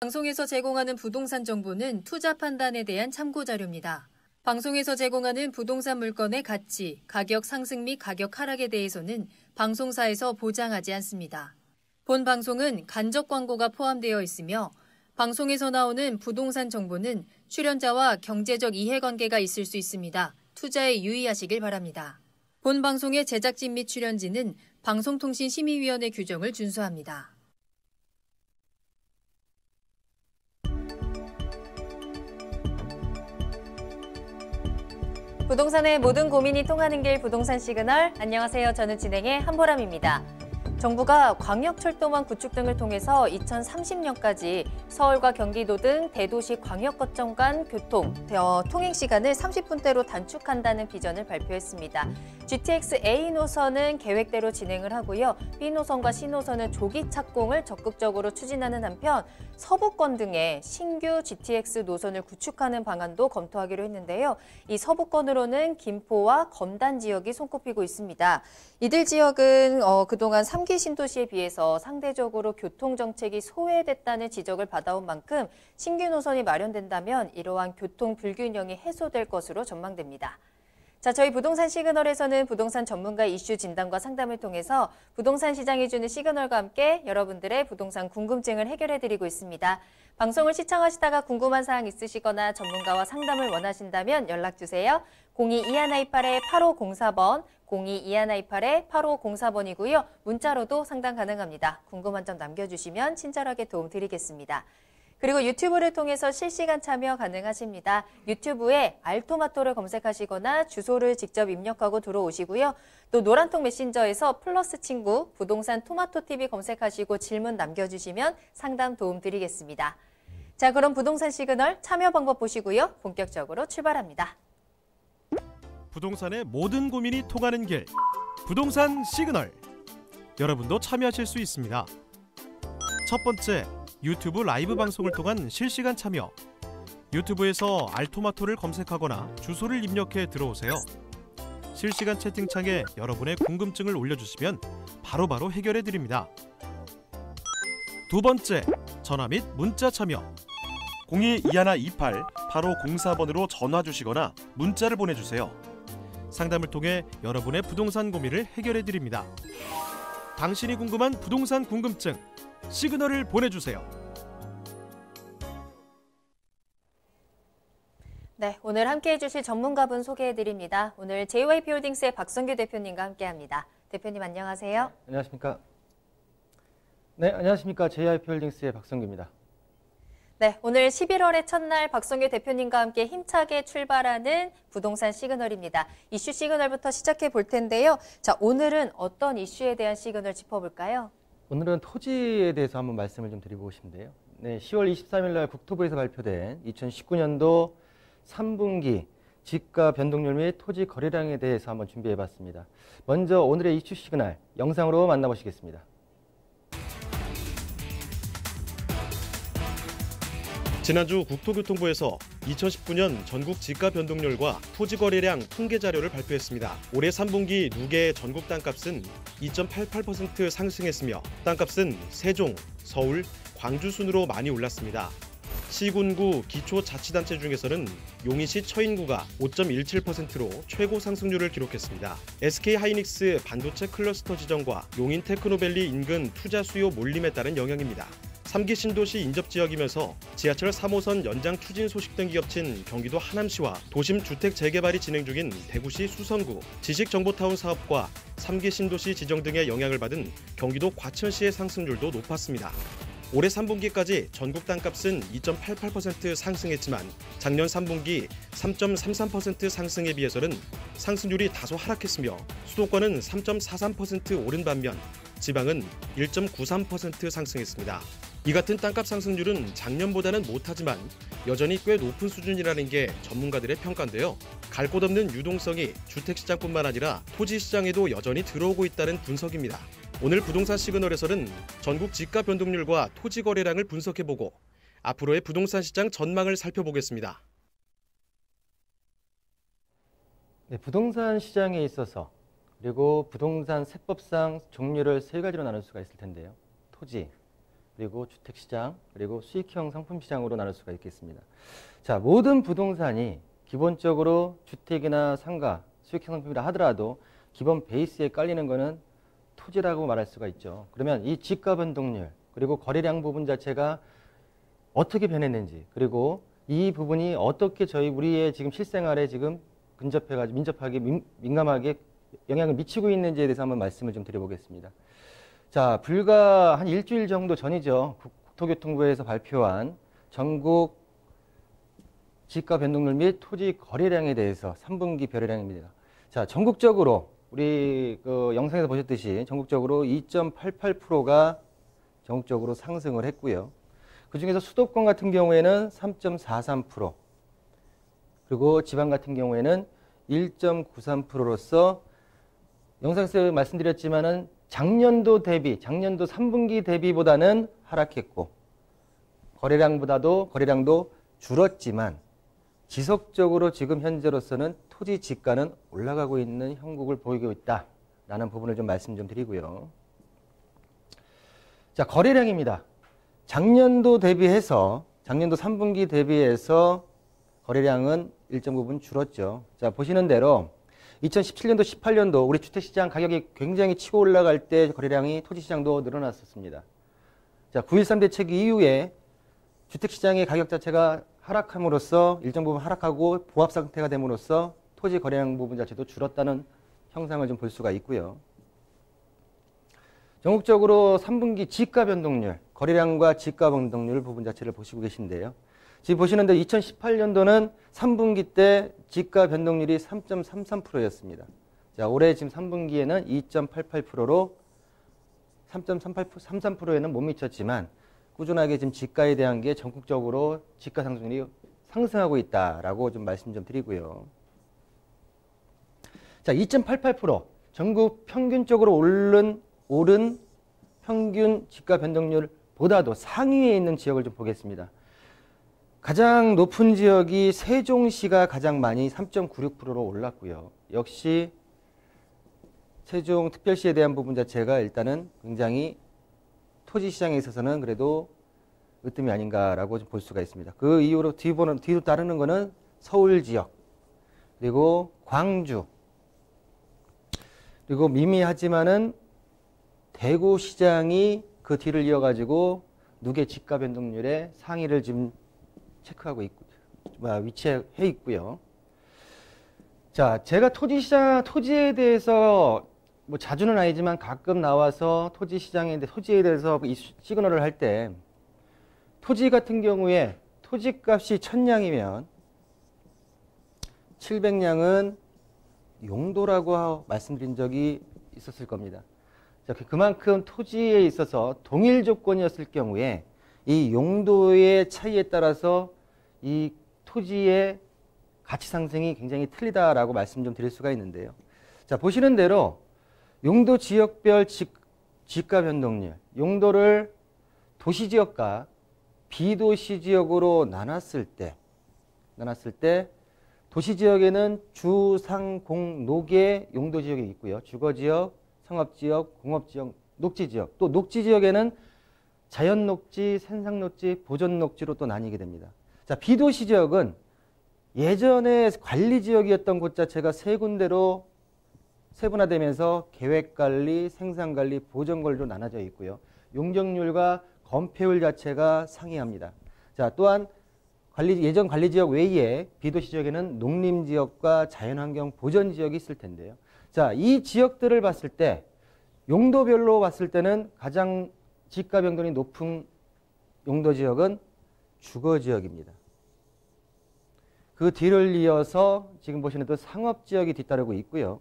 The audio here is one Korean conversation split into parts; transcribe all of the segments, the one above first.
방송에서 제공하는 부동산 정보는 투자 판단에 대한 참고 자료입니다. 방송에서 제공하는 부동산 물건의 가치, 가격 상승 및 가격 하락에 대해서는 방송사에서 보장하지 않습니다. 본 방송은 간접 광고가 포함되어 있으며 방송에서 나오는 부동산 정보는 출연자와 경제적 이해관계가 있을 수 있습니다. 투자에 유의하시길 바랍니다. 본 방송의 제작진 및 출연진은 방송통신심의위원회 규정을 준수합니다. 부동산의 모든 고민이 통하는 길 부동산 시그널. 안녕하세요. 저는 진행의 한보람입니다. 정부가 광역철도망 구축 등을 통해서 2030년까지 서울과 경기도 등 대도시 광역거점 간 통행 시간을 30분대로 단축한다는 비전을 발표했습니다. GTX A 노선은 계획대로 진행을 하고요. B 노선과 C 노선은 조기 착공을 적극적으로 추진하는 한편 서부권 등의 신규 GTX 노선을 구축하는 방안도 검토하기로 했는데요. 이 서부권으로는 김포와 검단 지역이 손꼽히고 있습니다. 이들 지역은 그동안 3기 신도시에 비해서 상대적으로 교통정책이 소외됐다는 지적을 받아온 만큼 신규 노선이 마련된다면 이러한 교통 불균형이 해소될 것으로 전망됩니다. 자, 저희 부동산 시그널에서는 부동산 전문가 이슈 진단과 상담을 통해서 부동산 시장이 주는 시그널과 함께 여러분들의 부동산 궁금증을 해결해드리고 있습니다. 방송을 시청하시다가 궁금한 사항 있으시거나 전문가와 상담을 원하신다면 연락주세요. 02-2128-8504번, 02-2128-8504번이고요. 문자로도 상담 가능합니다. 궁금한 점 남겨주시면 친절하게 도움드리겠습니다. 그리고 유튜브를 통해서 실시간 참여 가능하십니다. 유튜브에 알토마토를 검색하시거나 주소를 직접 입력하고 들어오시고요. 또 노란통 메신저에서 플러스 친구, 부동산 토마토TV 검색하시고 질문 남겨주시면 상담 도움 드리겠습니다. 자, 그럼 부동산 시그널 참여 방법 보시고요. 본격적으로 출발합니다. 부동산의 모든 고민이 통하는 길, 부동산 시그널. 여러분도 참여하실 수 있습니다. 첫 번째, 유튜브 라이브 방송을 통한 실시간 참여. 유튜브에서 알토마토를 검색하거나 주소를 입력해 들어오세요. 실시간 채팅창에 여러분의 궁금증을 올려주시면 바로바로 해결해 드립니다. 두 번째, 전화 및 문자 참여. 02-2128-8504번으로 전화 주시거나 문자를 보내주세요. 상담을 통해 여러분의 부동산 고민을 해결해 드립니다. 당신이 궁금한 부동산 궁금증, 시그널을 보내주세요. 네, 오늘 함께해 주실 전문가분 소개해드립니다. 오늘 JYP홀딩스의 박성규 대표님과 함께합니다. 대표님 안녕하세요. 네, 안녕하십니까. 네, 안녕하십니까. JYP홀딩스의 박성규입니다. 네, 오늘 11월의 첫날 박성규 대표님과 함께 힘차게 출발하는 부동산 시그널입니다. 이슈 시그널부터 시작해 볼 텐데요. 자, 오늘은 어떤 이슈에 대한 시그널 짚어볼까요? 오늘은 토지에 대해서 한번 말씀을 좀 드리고 싶은데요. 네, 10월 23일 날 국토부에서 발표된 2019년도 3분기 지가 변동률 및 토지 거래량에 대해서 한번 준비해봤습니다. 먼저 오늘의 이슈 시그널 영상으로 만나보시겠습니다. 지난주 국토교통부에서 2019년 전국 지가 변동률과 토지 거래량 통계 자료를 발표했습니다. 올해 3분기 누계의 전국 땅값은 2.88% 상승했으며 땅값은 세종, 서울, 광주 순으로 많이 올랐습니다. 시군구 기초자치단체 중에서는 용인시 처인구가 5.17%로 최고 상승률을 기록했습니다. SK하이닉스 반도체 클러스터 지정과 용인 테크노밸리 인근 투자 수요 몰림에 따른 영향입니다. 3기 신도시 인접지역이면서 지하철 3호선 연장 추진 소식 등이 겹친 경기도 하남시와 도심 주택 재개발이 진행 중인 대구시 수성구, 지식정보타운 사업과 3기 신도시 지정 등의 영향을 받은 경기도 과천시의 상승률도 높았습니다. 올해 3분기까지 전국 땅값은 2.88% 상승했지만 작년 3분기 3.33% 상승에 비해서는 상승률이 다소 하락했으며 수도권은 3.43% 오른 반면 지방은 1.93% 상승했습니다. 이 같은 땅값 상승률은 작년보다는 못하지만 여전히 꽤 높은 수준이라는 게 전문가들의 평가인데요. 갈 곳 없는 유동성이 주택시장뿐만 아니라 토지시장에도 여전히 들어오고 있다는 분석입니다. 오늘 부동산 시그널에서는 전국 지가 변동률과 토지 거래량을 분석해보고 앞으로의 부동산 시장 전망을 살펴보겠습니다. 네, 부동산 시장에 있어서 그리고 부동산 세법상 종류를 세 가지로 나눌 수가 있을 텐데요. 토지, 그리고 주택시장, 그리고 수익형 상품시장으로 나눌 수가 있겠습니다. 자, 모든 부동산이 기본적으로 주택이나 상가, 수익형 상품이라 하더라도 기본 베이스에 깔리는 것은 토지라고 말할 수가 있죠. 그러면 이 지가 변동률, 그리고 거래량 부분 자체가 어떻게 변했는지, 그리고 이 부분이 어떻게 우리의 지금 실생활에 지금 근접해가지고 민접하게, 민감하게 영향을 미치고 있는지에 대해서 한번 말씀을 좀 드려보겠습니다. 자, 불과 한 일주일 정도 전이죠. 국토교통부에서 발표한 전국 지가 변동률 및 토지 거래량에 대해서 3분기 거래량입니다. 자, 전국적으로 우리 그 영상에서 보셨듯이 전국적으로 2.88%가 전국적으로 상승을 했고요. 그중에서 수도권 같은 경우에는 3.43%, 그리고 지방 같은 경우에는 1.93%로서 영상에서 말씀드렸지만은 작년도 3분기 대비보다는 하락했고, 거래량도 줄었지만 지속적으로 지금 현재로서는 토지 지가는 올라가고 있는 형국을 보이고 있다라는 부분을 좀 말씀 좀 드리고요. 자, 거래량입니다. 작년도 3분기 대비해서 거래량은 일정 부분 줄었죠. 자, 보시는 대로 2017년도, 18년도 우리 주택시장 가격이 굉장히 치고 올라갈 때 거래량이 토지시장도 늘어났었습니다. 자, 9.13 대책 이후에 주택시장의 가격 자체가 하락함으로써 일정 부분 하락하고 보합 상태가 됨으로써 토지 거래량 부분 자체도 줄었다는 형상을 좀 볼 수가 있고요. 전국적으로 3분기 지가 변동률, 거래량과 지가 변동률 부분 자체를 보시고 계신데요. 지금 보시는데 2018년도는 3분기 때 지가 변동률이 3.33%였습니다. 자, 올해 지금 3분기에는 2.88%로 3.33%에는 못 미쳤지만 꾸준하게 지금 지가에 대한 게 전국적으로 지가 상승률이 상승하고 있다라고 좀 말씀 좀 드리고요. 자, 2.88% 전국 평균적으로 오른 평균 지가 변동률보다도 상위에 있는 지역을 좀 보겠습니다. 가장 높은 지역이 세종시가 가장 많이 3.96%로 올랐고요. 역시 세종특별시에 대한 부분 자체가 일단은 굉장히 토지 시장에 있어서는 그래도 으뜸이 아닌가라고 볼 수가 있습니다. 그 이후로 뒤로 따르는 거는 서울 지역, 그리고 광주, 그리고 미미하지만은 대구 시장이 그 뒤를 이어가지고 누계 지가 변동률의 상위를 지금 체크하고 있고, 위치해 있고요. 자, 제가 토지에 대해서 뭐 자주는 아니지만 가끔 나와서 토지에 대해서 시그널을 할 때, 토지 같은 경우에 토지값이 1000량이면 700량은 용도라고 말씀드린 적이 있었을 겁니다. 자, 그만큼 토지에 있어서 동일 조건이었을 경우에 이 용도의 차이에 따라서 이 토지의 가치 상승이 굉장히 틀리다라고 말씀 좀 드릴 수가 있는데요. 자, 보시는 대로 용도 지역별 지가 변동률, 용도를 도시 지역과 비도시 지역으로 나눴을 때 도시 지역에는 주, 상, 공, 녹의 용도 지역이 있고요. 주거 지역, 상업 지역, 공업 지역, 녹지 지역. 또 녹지 지역에는 자연 녹지, 생산 녹지, 보존 녹지로 또 나뉘게 됩니다. 자, 비도시 지역은 예전에 관리 지역이었던 곳 자체가 세 군데로 세분화되면서 계획관리, 생산관리, 보존관리로 나눠져 있고요. 용적률과 건폐율 자체가 상이합니다. 자, 또한 예전 관리지역 외에 비도시 지역에는 농림지역과 자연환경 보전지역이 있을 텐데요. 자, 이 지역들을 봤을 때 용도별로 봤을 때는 가장 지가 변동이 높은 용도지역은 주거지역입니다. 그 뒤를 이어서 지금 보시는 또 상업지역이 뒤따르고 있고요.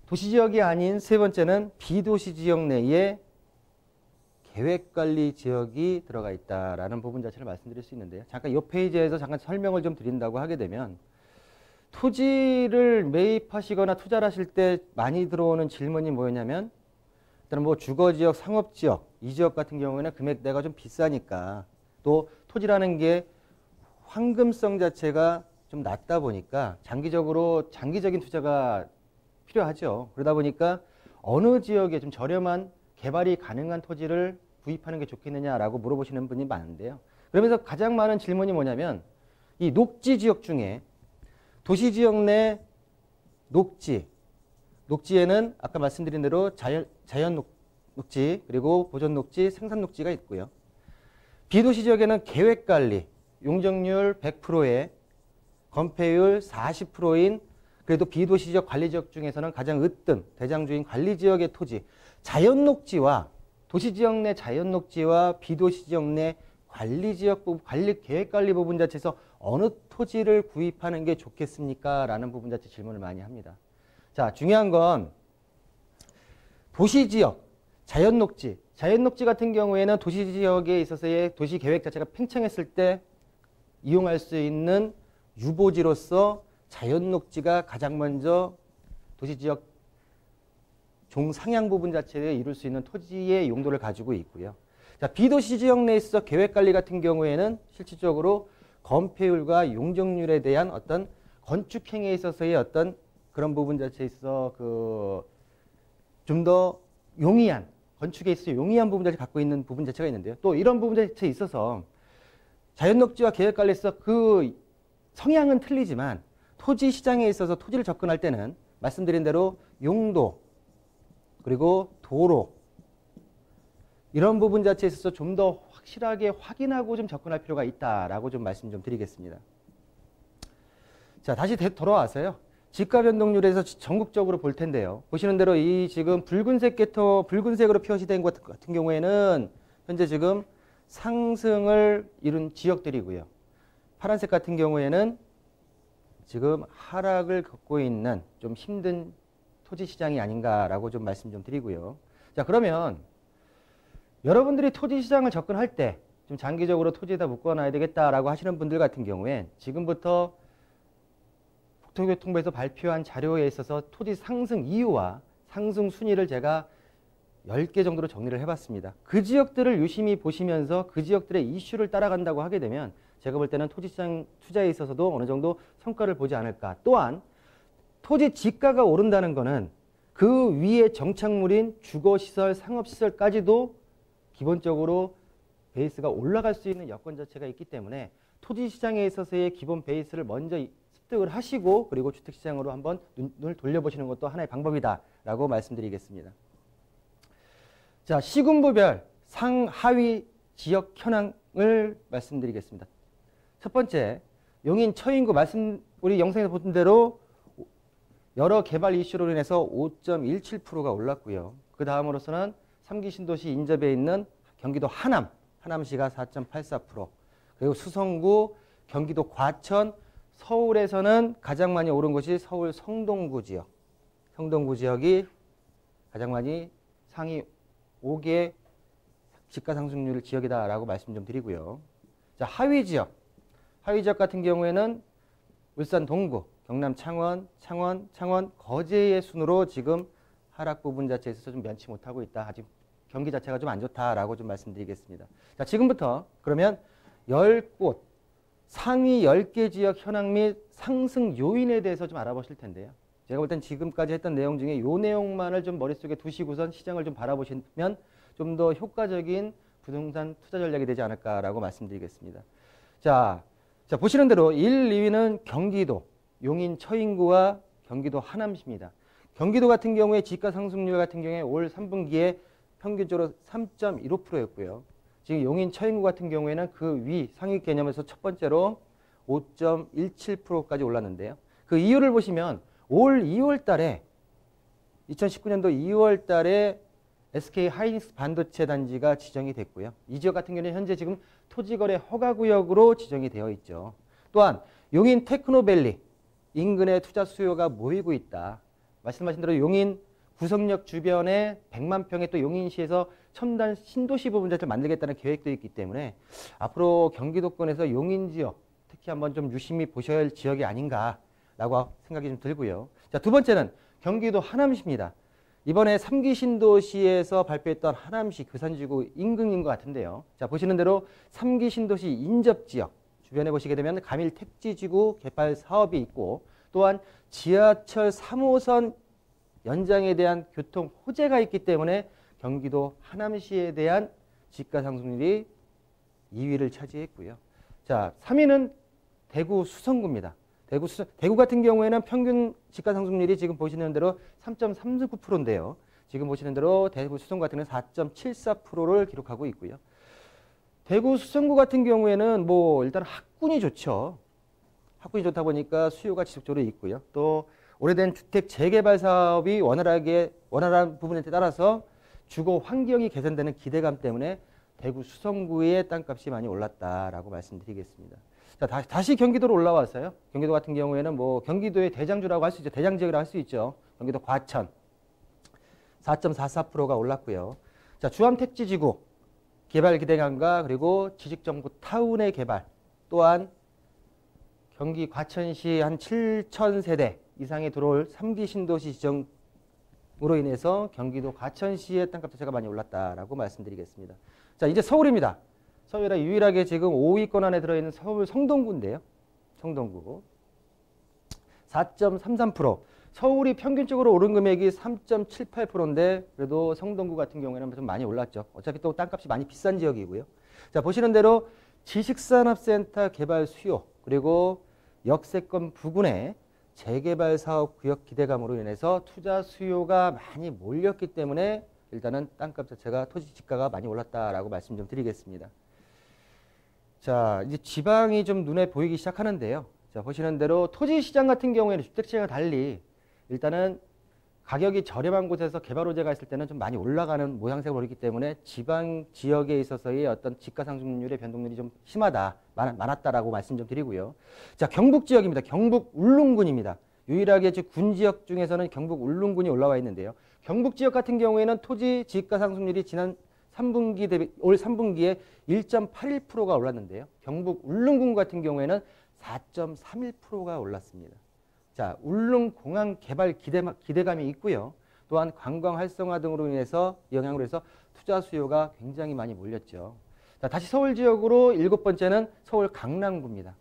도시지역이 아닌 세 번째는 비도시 지역 내에 계획관리 지역이 들어가 있다라는 부분 자체를 말씀드릴 수 있는데요. 잠깐 이 페이지에서 잠깐 설명을 좀 드린다고 하게 되면 토지를 매입하시거나 투자를 하실 때 많이 들어오는 질문이 뭐였냐면 일단 뭐 주거지역, 상업지역 이 지역 같은 경우에는 금액대가 좀 비싸니까 또 토지라는 게 황금성 자체가 좀 낮다 보니까 장기적인 투자가 필요하죠. 그러다 보니까 어느 지역에 좀 저렴한 개발이 가능한 토지를 구입하는 게 좋겠느냐라고 물어보시는 분이 많은데요. 그러면서 가장 많은 질문이 뭐냐면 이 녹지 지역 중에 도시 지역 내 녹지에는 아까 말씀드린 대로 자연 녹지, 그리고 보존 녹지, 생산 녹지가 있고요. 비도시 지역에는 계획관리, 용적률 100%에 건폐율 40%인 그래도 비도시 지역 관리 지역 중에서는 가장 으뜸, 대장주인 관리 지역의 토지, 자연 녹지와 도시 지역 내 자연 녹지와 비도시 지역 내 관리 지역 부분, 관리 계획 관리 부분 자체에서 어느 토지를 구입하는 게 좋겠습니까? 라는 부분 자체 질문을 많이 합니다. 자, 중요한 건 도시 지역, 자연 녹지 같은 경우에는 도시 지역에 있어서의 도시 계획 자체가 팽창했을 때 이용할 수 있는 유보지로서 자연 녹지가 가장 먼저 도시 지역 종상향 부분 자체에 이룰 수 있는 토지의 용도를 가지고 있고요. 자, 비도시 지역 내에 있어 계획 관리 같은 경우에는 실질적으로 건폐율과 용적률에 대한 어떤 건축 행위에 있어서의 어떤 그런 부분 자체에 있어 좀 더 용이한 건축에 있어 용이한 부분 자체를 갖고 있는 부분 자체가 있는데요. 또 이런 부분 자체에 있어서 자연 녹지와 계획 관리에 있어 그 성향은 틀리지만 토지 시장에 있어서 토지를 접근할 때는 말씀드린 대로 용도 그리고 도로 이런 부분 자체에 있어서 좀 더 확실하게 확인하고 좀 접근할 필요가 있다라고 좀 말씀 좀 드리겠습니다. 자, 다시 돌아와서요. 지가 변동률에서 전국적으로 볼 텐데요. 보시는 대로 이 지금 붉은색으로 표시된 것 같은 경우에는 현재 지금 상승을 이룬 지역들이고요. 파란색 같은 경우에는 지금 하락을 겪고 있는 좀 힘든 토지 시장이 아닌가라고 좀 말씀 좀 드리고요. 자, 그러면 여러분들이 토지 시장을 접근할 때 좀 장기적으로 토지에다 묶어놔야 되겠다라고 하시는 분들 같은 경우엔 지금부터 국토교통부에서 발표한 자료에 있어서 토지 상승 이유와 상승 순위를 제가 10개 정도로 정리를 해봤습니다. 그 지역들을 유심히 보시면서 그 지역들의 이슈를 따라간다고 하게 되면 제가 볼 때는 토지시장 투자에 있어서도 어느 정도 성과를 보지 않을까. 또한 토지 지가가 오른다는 것은 그 위에 정착물인 주거시설, 상업시설까지도 기본적으로 베이스가 올라갈 수 있는 여건 자체가 있기 때문에 토지시장에 있어서의 기본 베이스를 먼저 습득을 하시고 그리고 주택시장으로 한번 눈을 돌려보시는 것도 하나의 방법이다라고 말씀드리겠습니다. 자, 시군부별 상하위 지역 현황을 말씀드리겠습니다. 첫 번째, 용인 처인구 우리 영상에서 본 대로 여러 개발 이슈로 인해서 5.17%가 올랐고요. 그 다음으로서는 3기 신도시 인접해 있는 경기도 하남시가 4.84%, 그리고 수성구, 경기도 과천, 서울에서는 가장 많이 오른 곳이 서울 성동구 지역. 성동구 지역이 가장 많이 상위 5개 지가 상승률 지역이다라고 말씀 좀 드리고요. 자, 하위 지역 같은 경우에는 울산 동구, 경남 창원, 거제의 순으로 지금 하락 부분 자체에서 좀 면치 못하고 있다. 아직 경기 자체가 좀 안 좋다라고 좀 말씀드리겠습니다. 자, 지금부터 그러면 10곳, 상위 10개 지역 현황 및 상승 요인에 대해서 좀 알아보실 텐데요. 제가 볼 땐 지금까지 했던 내용 중에 이 내용만을 좀 머릿속에 두시고선 시장을 좀 바라보시면 좀 더 효과적인 부동산 투자 전략이 되지 않을까라고 말씀드리겠습니다. 자, 보시는 대로 1, 2위는 경기도, 용인 처인구와 경기도 하남시입니다. 경기도 같은 경우에 지가 상승률 같은 경우에 올 3분기에 평균적으로 3.15%였고요. 지금 용인 처인구 같은 경우에는 그 위 상위 개념에서 첫 번째로 5.17%까지 올랐는데요. 그 이유를 보시면 올 2월 달에 2019년도 2월 달에 SK 하이닉스 반도체 단지가 지정이 됐고요. 이 지역 같은 경우는 현재 지금 토지거래 허가구역으로 지정이 되어 있죠. 또한 용인 테크노밸리 인근에 투자 수요가 모이고 있다. 말씀하신 대로 용인 구성역 주변에 100만 평의 또 용인시에서 첨단 신도시 부분 자체를 만들겠다는 계획도 있기 때문에 앞으로 경기도권에서 용인 지역 특히 한번 좀 유심히 보셔야 할 지역이 아닌가라고 생각이 좀 들고요. 자, 두 번째는 경기도 하남시입니다. 이번에 3기 신도시에서 발표했던 하남시 괴산지구 인근인 것 같은데요. 자, 보시는 대로 3기 신도시 인접지역 주변에 보시게 되면 가밀 택지지구 개발 사업이 있고 또한 지하철 3호선 연장에 대한 교통 호재가 있기 때문에 경기도 하남시에 대한 지가 상승률이 2위를 차지했고요. 자, 3위는 대구 수성구입니다. 대구 같은 경우에는 평균 지가 상승률이 지금 보시는 대로 3.39%인데요. 지금 보시는 대로 대구 수성구 같은 경우는 4.74%를 기록하고 있고요. 대구 수성구 같은 경우에는 뭐 일단 학군이 좋죠. 학군이 좋다 보니까 수요가 지속적으로 있고요. 또 오래된 주택 재개발 사업이 원활한 부분에 따라서 주거 환경이 개선되는 기대감 때문에 대구 수성구의 땅값이 많이 올랐다라고 말씀드리겠습니다. 자, 다시 경기도로 올라와서요. 경기도 같은 경우에는 뭐 경기도의 대장주라고 할 수 있죠. 대장 지역이라고 할 수 있죠. 경기도 과천 4.44%가 올랐고요. 자, 주암택지지구 개발 기대감과 그리고 지식정부 타운의 개발 또한 경기 과천시 한 7,000세대 이상이 들어올 3기 신도시 지정으로 인해서 경기도 과천시의 땅값 자체가 많이 올랐다라고 말씀드리겠습니다. 자, 이제 서울입니다. 서울에 유일하게 지금 5위권 안에 들어있는 서울 성동구인데요. 성동구 4.33%. 서울이 평균적으로 오른 금액이 3.78%인데 그래도 성동구 같은 경우에는 좀 많이 올랐죠. 어차피 또 땅값이 많이 비싼 지역이고요. 자, 보시는 대로 지식산업센터 개발 수요 그리고 역세권 부근의 재개발 사업 구역 기대감으로 인해서 투자 수요가 많이 몰렸기 때문에 일단은 땅값 자체가 토지 지가가 많이 올랐다라고 말씀 좀 드리겠습니다. 자, 이제 지방이 좀 눈에 보이기 시작하는데요. 자, 보시는 대로 토지 시장 같은 경우에는 주택 시장과 달리 일단은 가격이 저렴한 곳에서 개발 호재가 있을 때는 좀 많이 올라가는 모양새가 보이기 때문에 지방 지역에 있어서의 어떤 지가 상승률의 변동률이 좀 많았다라고 말씀 좀 드리고요. 자, 경북 지역입니다. 경북 울릉군입니다. 유일하게 군 지역 중에서는 경북 울릉군이 올라와 있는데요. 경북 지역 같은 경우에는 토지 지가 상승률이 지난 3분기 대비 올 3분기에 1.81%가 올랐는데요. 경북 울릉군 같은 경우에는 4.31%가 올랐습니다. 자, 울릉공항 개발 기대감이 있고요. 또한 관광 활성화 등으로 인해서 영향으로 해서 투자 수요가 굉장히 많이 몰렸죠. 자, 다시 서울 지역으로 7번째는 서울 강남구입니다.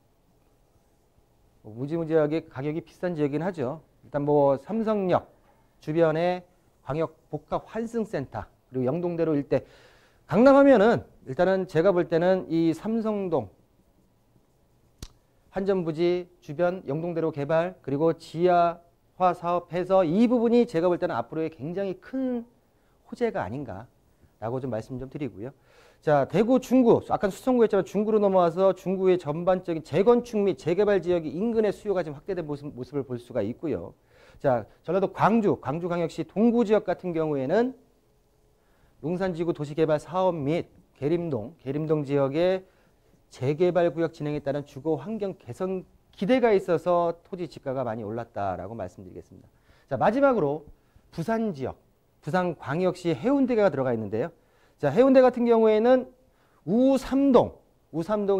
무지무지하게 가격이 비싼 지역이긴 하죠. 일단 뭐 삼성역 주변에 광역 복합 환승센터 그리고 영동대로 일대 강남하면은 일단은 제가 볼 때는 이 삼성동 한전부지 주변 영동대로 개발 그리고 지하화 사업해서 이 부분이 제가 볼 때는 앞으로의 굉장히 큰 호재가 아닌가라고 좀 말씀 좀 드리고요. 자, 대구 중구 아까 수성구 했지만 중구로 넘어와서 중구의 전반적인 재건축 및 재개발 지역이 인근의 수요가 지금 확대된 모습을 볼 수가 있고요. 자, 전라도 광주광역시 동구 지역 같은 경우에는 용산지구 도시개발 사업 및 계림동 지역의 재개발 구역 진행에 따른 주거 환경 개선 기대가 있어서 토지 지가가 많이 올랐다라고 말씀드리겠습니다. 자, 마지막으로 부산 지역, 부산광역시 해운대가 들어가 있는데요. 자, 해운대 같은 경우에는 우삼동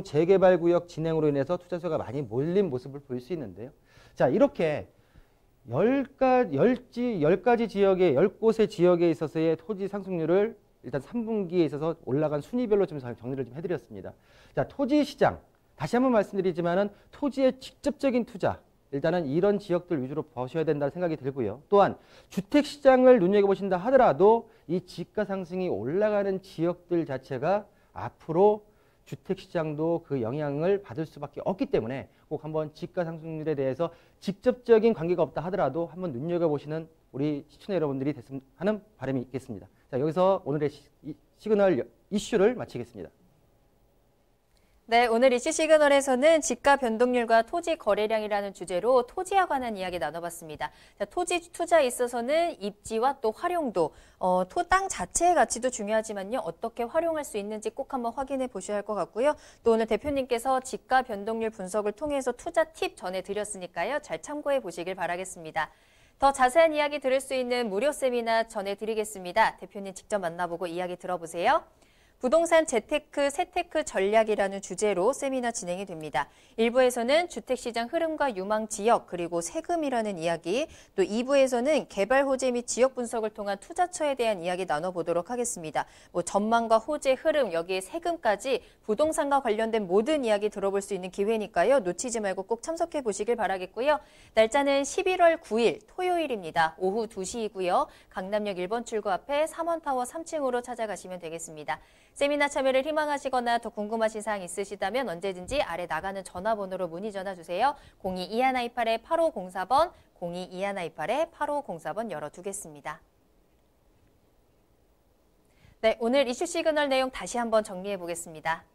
재개발 구역 진행으로 인해서 투자 수요가 많이 몰린 모습을 볼 수 있는데요. 자, 이렇게 10가지 지역에 10곳의 지역에 있어서의 토지 상승률을 일단 3분기에 있어서 올라간 순위별로 좀 정리를 좀 해드렸습니다. 자, 토지 시장 다시 한번 말씀드리지만은 토지의 직접적인 투자 일단은 이런 지역들 위주로 보셔야 된다는 생각이 들고요. 또한 주택 시장을 눈여겨보신다 하더라도 이 지가 상승이 올라가는 지역들 자체가 앞으로 주택 시장도 그 영향을 받을 수밖에 없기 때문에 꼭 한번 지가 상승률에 대해서 직접적인 관계가 없다 하더라도 한번 눈여겨보시는 우리 시청자 여러분들이 됐으면 하는 바람이 있겠습니다. 자, 여기서 오늘의 시그널 이슈를 마치겠습니다. 네, 오늘 이슈 시그널에서는 지가 변동률과 토지 거래량이라는 주제로 토지와 관한 이야기 나눠봤습니다. 자, 토지 투자에 있어서는 입지와 또 활용도, 땅 자체의 가치도 중요하지만요. 어떻게 활용할 수 있는지 꼭 한번 확인해 보셔야 할 것 같고요. 또 오늘 대표님께서 지가 변동률 분석을 통해서 투자 팁 전해드렸으니까요. 잘 참고해 보시길 바라겠습니다. 더 자세한 이야기 들을 수 있는 무료 세미나 전해드리겠습니다. 대표님 직접 만나보고 이야기 들어보세요. 부동산 재테크, 세테크 전략이라는 주제로 세미나 진행이 됩니다. 1부에서는 주택시장 흐름과 유망 지역, 그리고 세금이라는 이야기, 또 2부에서는 개발 호재 및 지역 분석을 통한 투자처에 대한 이야기 나눠보도록 하겠습니다. 전망과 호재 흐름, 여기에 세금까지 부동산과 관련된 모든 이야기 들어볼 수 있는 기회니까요. 놓치지 말고 꼭 참석해 보시길 바라겠고요. 날짜는 11월 9일 토요일입니다. 오후 2시이고요. 강남역 1번 출구 앞에 3원타워 3층으로 찾아가시면 되겠습니다. 세미나 참여를 희망하시거나 더 궁금하신 사항 있으시다면 언제든지 아래 나가는 전화번호로 문의 전화 주세요. 02-2128-8504번, 02-2128-8504번 열어두겠습니다. 네, 오늘 이슈 시그널 내용 다시 한번 정리해 보겠습니다.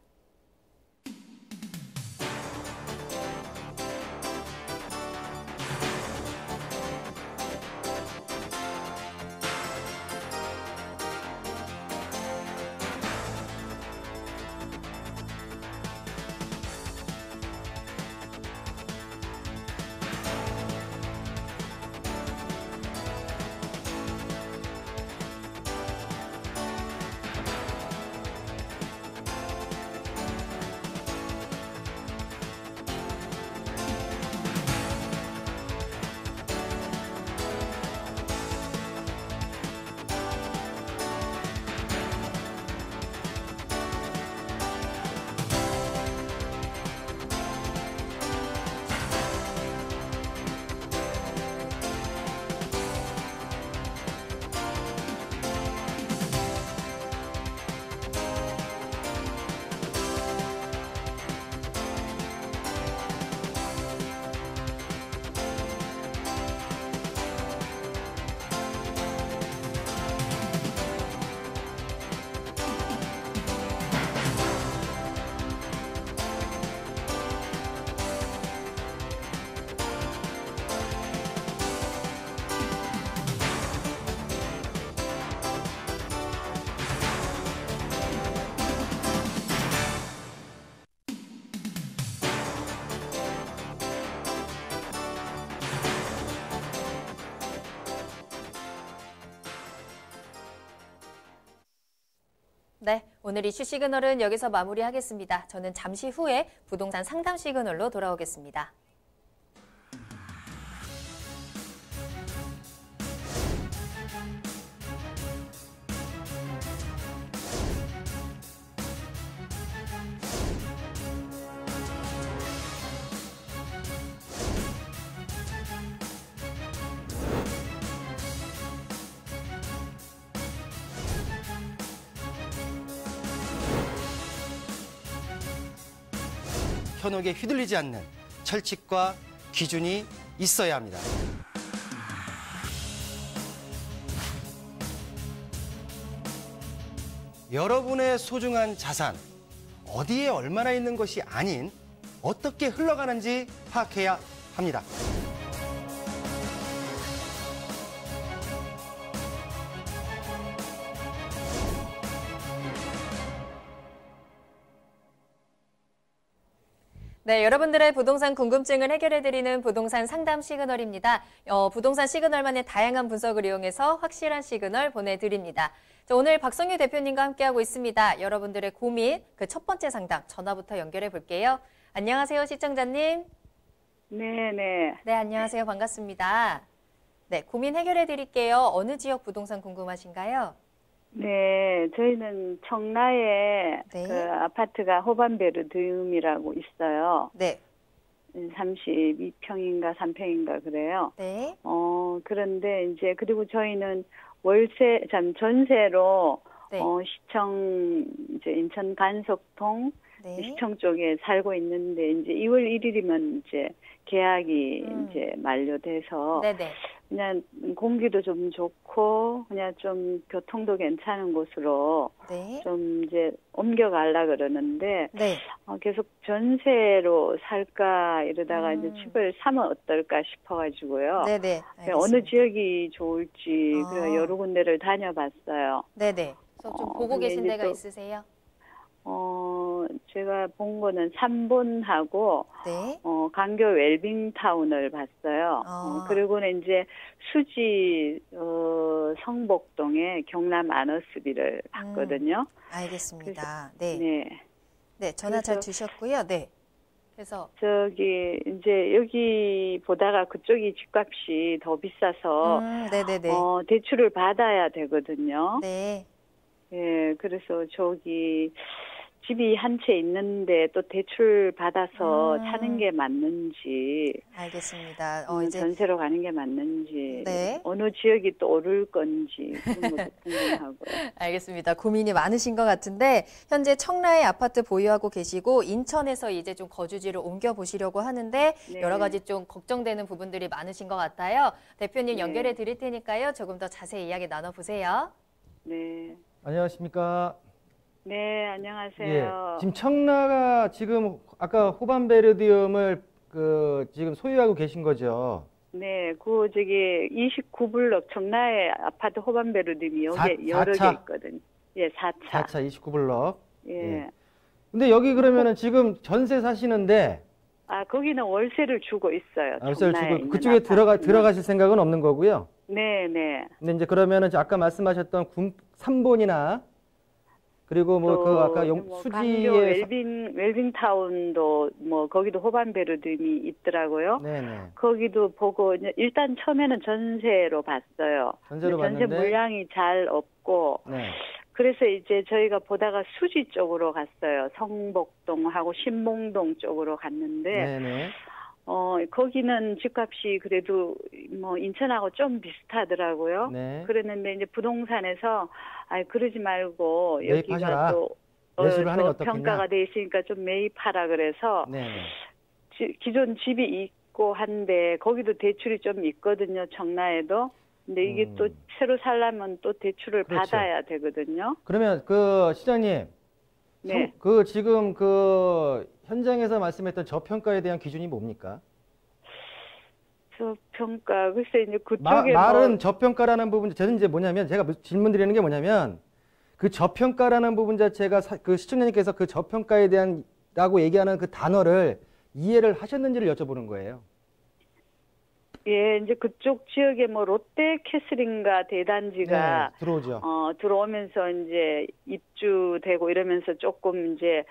네, 오늘 이슈 시그널은 여기서 마무리하겠습니다. 저는 잠시 후에 부동산 상담 시그널로 돌아오겠습니다. 현혹에 휘둘리지 않는 철칙과 기준이 있어야 합니다. 여러분의 소중한 자산, 어디에 얼마나 있는 것이 아닌 어떻게 흘러가는지 파악해야 합니다. 네, 여러분들의 부동산 궁금증을 해결해드리는 부동산 상담 시그널입니다. 부동산 시그널만의 다양한 분석을 이용해서 확실한 시그널 보내드립니다. 자, 오늘 박성유 대표님과 함께하고 있습니다. 여러분들의 고민, 그 첫 번째 상담 전화부터 연결해 볼게요. 안녕하세요, 시청자님. 네. 네, 안녕하세요. 반갑습니다. 네, 고민 해결해 드릴게요. 어느 지역 부동산 궁금하신가요? 네, 저희는 청라에 네. 그 아파트가 호반베르드움이라고 있어요. 네. 32평인가 3평인가 그래요. 네. 그런데 이제 그리고 저희는 전세로 네. 시청 이제 인천 간석동 네. 시청 쪽에 살고 있는데 이제 2월 1일이면 이제 계약이 이제 만료돼서 네네. 그냥 공기도 좀 좋고 그냥 좀 교통도 괜찮은 곳으로 네. 좀 이제 옮겨가려 그러는데 네. 계속 전세로 살까 이러다가 이제 집을 사면 어떨까 싶어가지고요. 네네. 어느 지역이 좋을지 아. 그래 여러 군데를 다녀봤어요. 네네. 그래서 좀 보고 근데 계신 이제 데가 또, 있으세요? 제가 본 거는 삼본하고 네. 강교 웰빙타운을 봤어요. 그리고는 이제 수지 성복동의 경남 아너스비를 봤거든요. 알겠습니다. 네. 네. 네, 전화 잘 그래서- 주셨고요. 네. 그래서 저기 이제 여기 보다가 그쪽이 집값이 더 비싸서 네네네. 대출을 받아야 되거든요. 네. 예, 그래서 저기 집이 한 채 있는데 또 대출 받아서 사는 게 맞는지, 알겠습니다. 이제 전세로 가는 게 맞는지, 네. 어느 지역이 또 오를 건지 그런 것도 궁금하고요. 알겠습니다. 고민이 많으신 것 같은데 현재 청라에 아파트 보유하고 계시고 인천에서 이제 좀 거주지를 옮겨 보시려고 하는데 네. 여러 가지 좀 걱정되는 부분들이 많으신 것 같아요. 대표님 네. 연결해 드릴 테니까요. 조금 더 자세히 이야기 나눠 보세요. 네. 안녕하십니까? 네, 안녕하세요. 지금 청라가 지금 아까 호반베르디움을 지금 소유하고 계신 거죠? 네, 그 저기 29블럭 청라에 아파트 호반베르dim이 여기 여러 개 4차? 있거든요. 예, 4차. 4차 29블럭. 예. 근데 여기 그러면은 지금 전세 사시는데 아, 거기는 월세를 주고 있어요. 월세를 청라에 주고 있는 그쪽에 아파트는. 들어가실 생각은 없는 거고요. 네, 네. 근데 이제 그러면은 아까 말씀하셨던 3본이나 그리고 뭐 그 아까 강교 수지의 웰빙타운도 뭐 거기도 호반베르dim이 있더라고요. 네네. 거기도 보고 이제 일단 처음에는 전세로 봤어요. 전세로 근데 전세 봤는데 물량이 잘 없고 네. 그래서 이제 저희가 보다가 수지 쪽으로 갔어요. 성복동하고 신봉동 쪽으로 갔는데 네네. 거기는 집값이 그래도 뭐 인천하고 좀 비슷하더라고요. 네. 그랬는데 이제 부동산에서 그러지 말고 매입하셔라. 여기가 또 매수를 하는 게 어떻겠냐? 평가가 돼 있으니까 좀 매입하라 그래서 네네. 기존 집이 있고 한데 거기도 대출이 좀 있거든요. 청라에도. 근데 이게 또 새로 살려면 또 대출을 그렇죠. 받아야 되거든요. 그러면 시장님, 네. 지금 현장에서 말씀했던 저평가에 대한 기준이 뭡니까? 저 평가 글쎄 이제 그쪽에 말은 저평가라는 부분, 저는 이제 뭐냐면 제가 질문 드리는 게 뭐냐면 그 저평가라는 부분 자체가 그 시청자님께서 그 저평가에 대한 라고 얘기하는 그 단어를 이해를 하셨는지를 여쭤보는 거예요. 예, 이제 그쪽 지역에 뭐 롯데 캐슬인가 대단지가 네, 들어오죠. 들어오면서 이제 입주되고 이러면서 조금 이제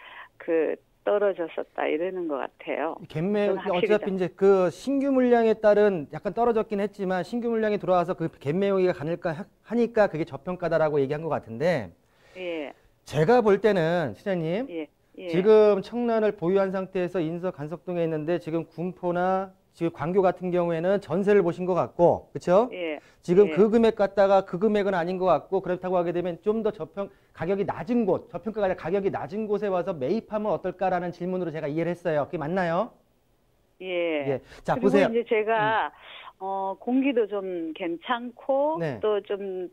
떨어졌었다 이러는 것 같아요. 갭매 확실히 어차피 이제 그 신규 물량에 따른 약간 떨어졌긴 했지만 신규 물량이 들어와서 그 갭매용이 가능할까 하니까 그게 저평가다라고 얘기한 것 같은데 예, 제가 볼 때는 시장님 예, 예. 지금 청란을 보유한 상태에서 인서 간석동에 있는데 지금 군포나 지금 광교 같은 경우에는 전세를 보신 것 같고 그렇죠? 예, 지금 예. 그 금액 갖다가 그 금액은 아닌 것 같고 그렇다고 하게 되면 좀 더 가격이 낮은 곳, 저평가가 아니라 가격이 낮은 곳에 와서 매입하면 어떨까라는 질문으로 제가 이해를 했어요. 그게 맞나요? 예. 예. 자, 그리고 보세요. 이제 제가 공기도 좀 괜찮고 네. 또 좀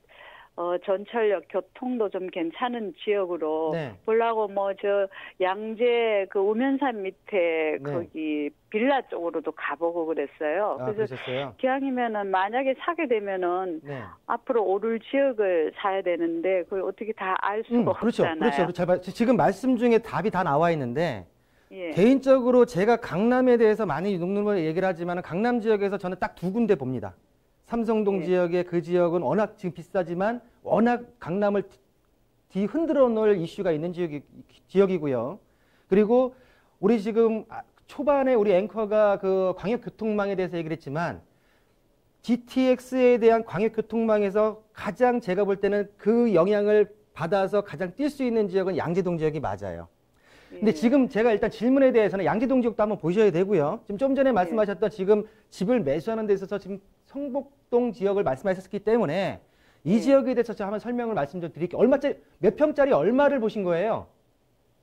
전철역 교통도 좀 괜찮은 지역으로 네. 보려고 뭐 저 양재 그 우면산 밑에 네. 거기 빌라 쪽으로도 가보고 그랬어요. 아, 그래서 그러셨어요? 기왕이면은 만약에 사게 되면은 네. 앞으로 오를 지역을 사야 되는데 그걸 어떻게 다 알 수가 그렇죠. 없잖아요. 그렇죠. 지금 말씀 중에 답이 다 나와 있는데 예. 개인적으로 제가 강남에 대해서 많이 눅눅을 얘기를 하지만 강남 지역에서 저는 딱 두 군데 봅니다. 삼성동 예. 지역의 그 지역은 워낙 지금 비싸지만 워낙 강남을 뒤흔들어 놓을 이슈가 있는 지역이고요. 그리고 우리 지금 초반에 우리 앵커가 그 광역교통망에 대해서 얘기를 했지만 GTX에 대한 광역교통망에서 가장 제가 볼 때는 그 영향을 받아서 가장 뛸 수 있는 지역은 양재동 지역이 맞아요. 근데 예. 지금 제가 일단 질문에 대해서는 양재동 지역도 한번 보셔야 되고요. 지금 좀 전에 말씀하셨던 지금 집을 매수하는 데 있어서 지금 성복동 지역을 말씀하셨기 때문에 이 지역에 대해서 제가 한번 설명을 말씀 좀 드릴게요. 몇 평짜리 얼마를 보신 거예요?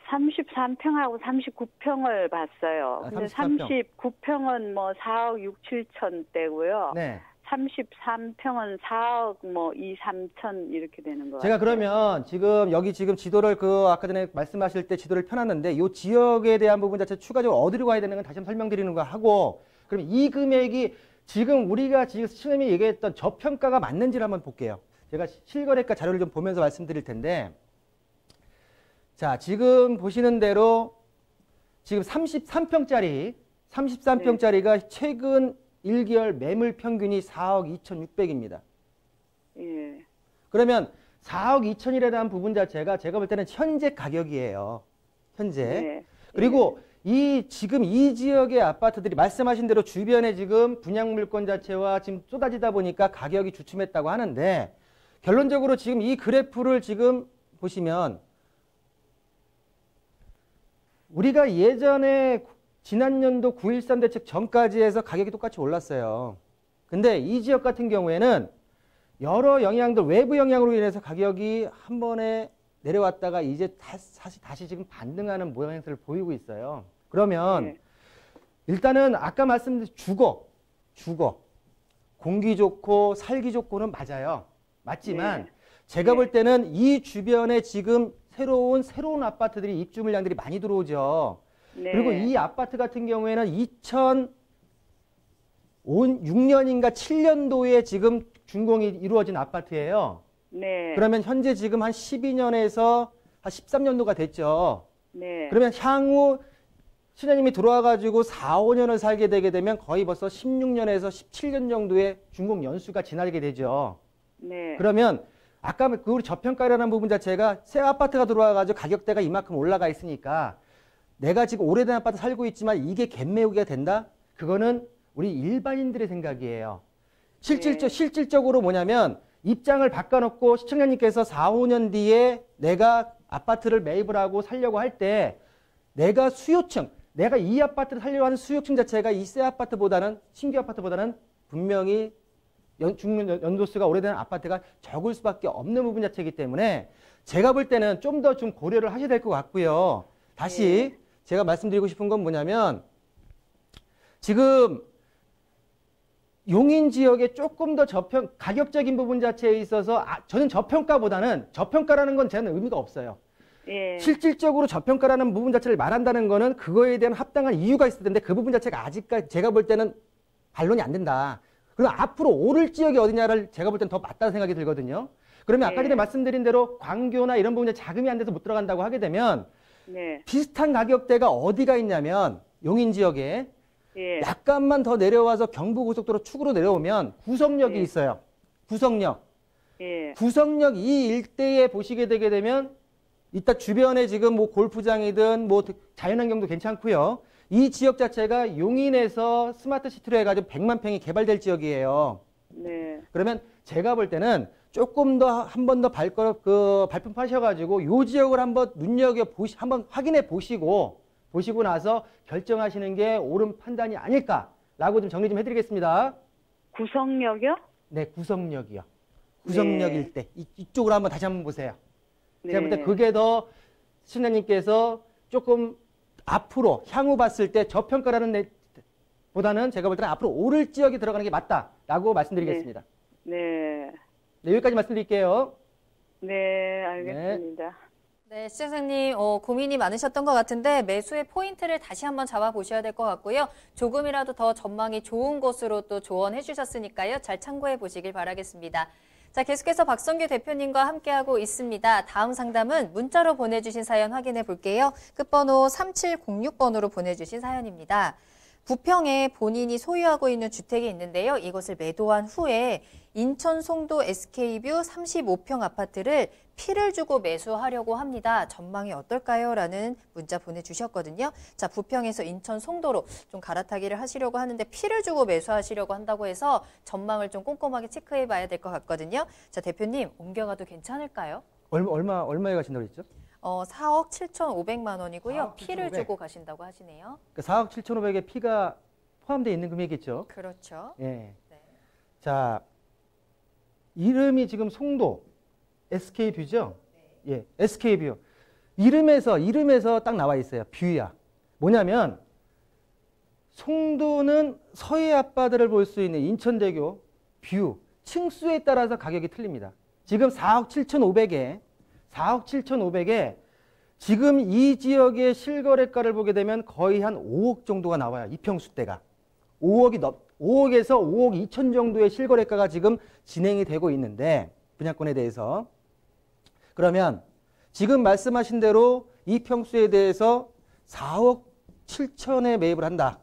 33평하고 39평을 봤어요. 근데 33평. 39평은 뭐 4억 6, 7천대고요. 네. 33평은 4억 뭐 2, 3천 이렇게 되는 거 제가 같아요. 그러면 지금 여기 지금 지도를 아까 전에 말씀하실 때 지도를 펴놨는데 이 지역에 대한 부분 자체 추가적으로 어디로 가야 되는 건 다시 한번 설명드리는 거 하고 그럼 이 금액이 지금 우리가 지금 시청자님이 얘기했던 저평가가 맞는지를 한번 볼게요. 제가 실거래가 자료를 좀 보면서 말씀드릴 텐데 자, 지금 보시는 대로 지금 33평짜리가 최근 1개월 매물 평균이 4억 2,600입니다. 예. 그러면 4억 2천이라는 부분 자체가 제가 볼 때는 현재 가격이에요. 현재. 예. 그리고 지금 이 지역의 아파트들이 말씀하신 대로 주변에 지금 분양 물건 자체와 지금 쏟아지다 보니까 가격이 주춤했다고 하는데 결론적으로 지금 이 그래프를 지금 보시면 우리가 예전에 지난 연도 9.13 대책 전까지 해서 가격이 똑같이 올랐어요. 근데 이 지역 같은 경우에는 여러 영향들, 외부 영향으로 인해서 가격이 한 번에 내려왔다가 이제 다시 지금 반등하는 모양새를 보이고 있어요. 그러면 네. 일단은 아까 말씀드린 주거, 공기 좋고 살기 좋고는 맞아요. 맞지만 네. 제가 네. 볼 때는 이 주변에 지금 새로운 아파트들이 입주 물량들이 많이 들어오죠. 네. 그리고 이 아파트 같은 경우에는 2006년인가 7년도에 지금 준공이 이루어진 아파트예요. 네. 그러면 현재 지금 한 12년에서 한 13년도가 됐죠. 네. 그러면 향후 신현님이 들어와가지고 4, 5년을 살게 되게 되면 거의 벌써 16년에서 17년 정도의 준공 연수가 지나게 되죠. 네. 그러면 아까 그 우리 저평가라는 부분 자체가 새 아파트가 들어와가지고 가격대가 이만큼 올라가 있으니까 내가 지금 오래된 아파트 살고 있지만 이게 갭매우기가 된다? 그거는 우리 일반인들의 생각이에요. 실질적으로 뭐냐면 입장을 바꿔놓고 시청자님께서 4, 5년 뒤에 내가 아파트를 매입을 하고 살려고 할 때 내가 내가 이 아파트를 살려고 하는 수요층 자체가 이 새 아파트보다는 신규 아파트보다는 분명히 연도수가 오래된 아파트가 적을 수밖에 없는 부분 자체이기 때문에 제가 볼 때는 좀 더 좀 고려를 하셔야 될 것 같고요. 다시 제가 말씀드리고 싶은 건 뭐냐면 지금 용인 지역에 조금 더 가격적인 부분 자체에 있어서 저는 저평가라는 건 저는 의미가 없어요. 예. 실질적으로 저평가라는 부분 자체를 말한다는 거는 그거에 대한 합당한 이유가 있을 텐데 그 부분 자체가 아직까지 제가 볼 때는 반론이 안 된다. 그럼 앞으로 오를 지역이 어디냐를 제가 볼 때는 더 맞다는 생각이 들거든요. 그러면 아까 전에 말씀드린 대로 광교나 이런 부분에 자금이 안 돼서 못 들어간다고 하게 되면 네. 비슷한 가격대가 어디가 있냐면 용인 지역에 예. 약간만 더 내려와서 경부고속도로 축으로 내려오면 구성역이 예. 있어요. 구성역. 예. 구성역 이 일대에 보시게 되게 되면 이따 주변에 지금 뭐 골프장이든 뭐 자연환경도 괜찮고요. 이 지역 자체가 용인에서 스마트시티로 해가지고 100만 평이 개발될 지역이에요. 네. 그러면 제가 볼 때는 조금 더 한 번 더 발품하셔가지고 이 지역을 한번 한번 확인해 보시고 나서 결정하시는 게 옳은 판단이 아닐까라고 좀 정리 좀 해드리겠습니다. 구성역이요? 네, 구성역이요. 구성역 네. 일대 이쪽으로 한번 다시 한번 보세요. 네. 제가 볼 때 그게 더 신장님께서 조금 앞으로 향후 봤을 때 저평가라는 보다는 제가 볼 때는 앞으로 오를 지역에 들어가는 게 맞다라고 말씀드리겠습니다. 네. 네, 여기까지 말씀드릴게요. 네, 알겠습니다. 네, 시장님 고민이 많으셨던 것 같은데 매수의 포인트를 다시 한번 잡아보셔야 될 것 같고요. 조금이라도 더 전망이 좋은 곳으로 또 조언해 주셨으니까요. 잘 참고해 보시길 바라겠습니다. 자, 계속해서 박성규 대표님과 함께하고 있습니다. 다음 상담은 문자로 보내주신 사연 확인해 볼게요. 끝번호 3706번으로 보내주신 사연입니다. 부평에 본인이 소유하고 있는 주택이 있는데요. 이것을 매도한 후에 인천 송도 SK뷰 35평 아파트를 피를 주고 매수하려고 합니다. 전망이 어떨까요? 라는 문자 보내주셨거든요. 자, 부평에서 인천 송도로 좀 갈아타기를 하시려고 하는데 피를 주고 매수하시려고 한다고 해서 전망을 좀 꼼꼼하게 체크해 봐야 될 것 같거든요. 자, 대표님 옮겨가도 괜찮을까요? 얼마에 가신다고 했죠? 4억 7,500만 원이고요. 4억 피를 7,500. 주고 가신다고 하시네요. 그 4억 7,500에 피가 포함되어 있는 금액이겠죠? 그렇죠. 예. 네. 자, 이름이 지금 송도 SK뷰죠? 예, SK뷰. 이름에서 딱 나와 있어요. 뷰야. 뭐냐면 송도는 서해 앞바다를 볼 수 있는 인천대교 뷰, 층수에 따라서 가격이 틀립니다. 지금 4억 7,500에 지금 이 지역의 실거래가를 보게 되면 거의 한 5억 정도가 나와요. 이평수대가. 5억에서 5억 2천 정도의 실거래가가 지금 진행이 되고 있는데 분양권에 대해서. 그러면 지금 말씀하신 대로 이 평수에 대해서 4억 7천에 매입을 한다.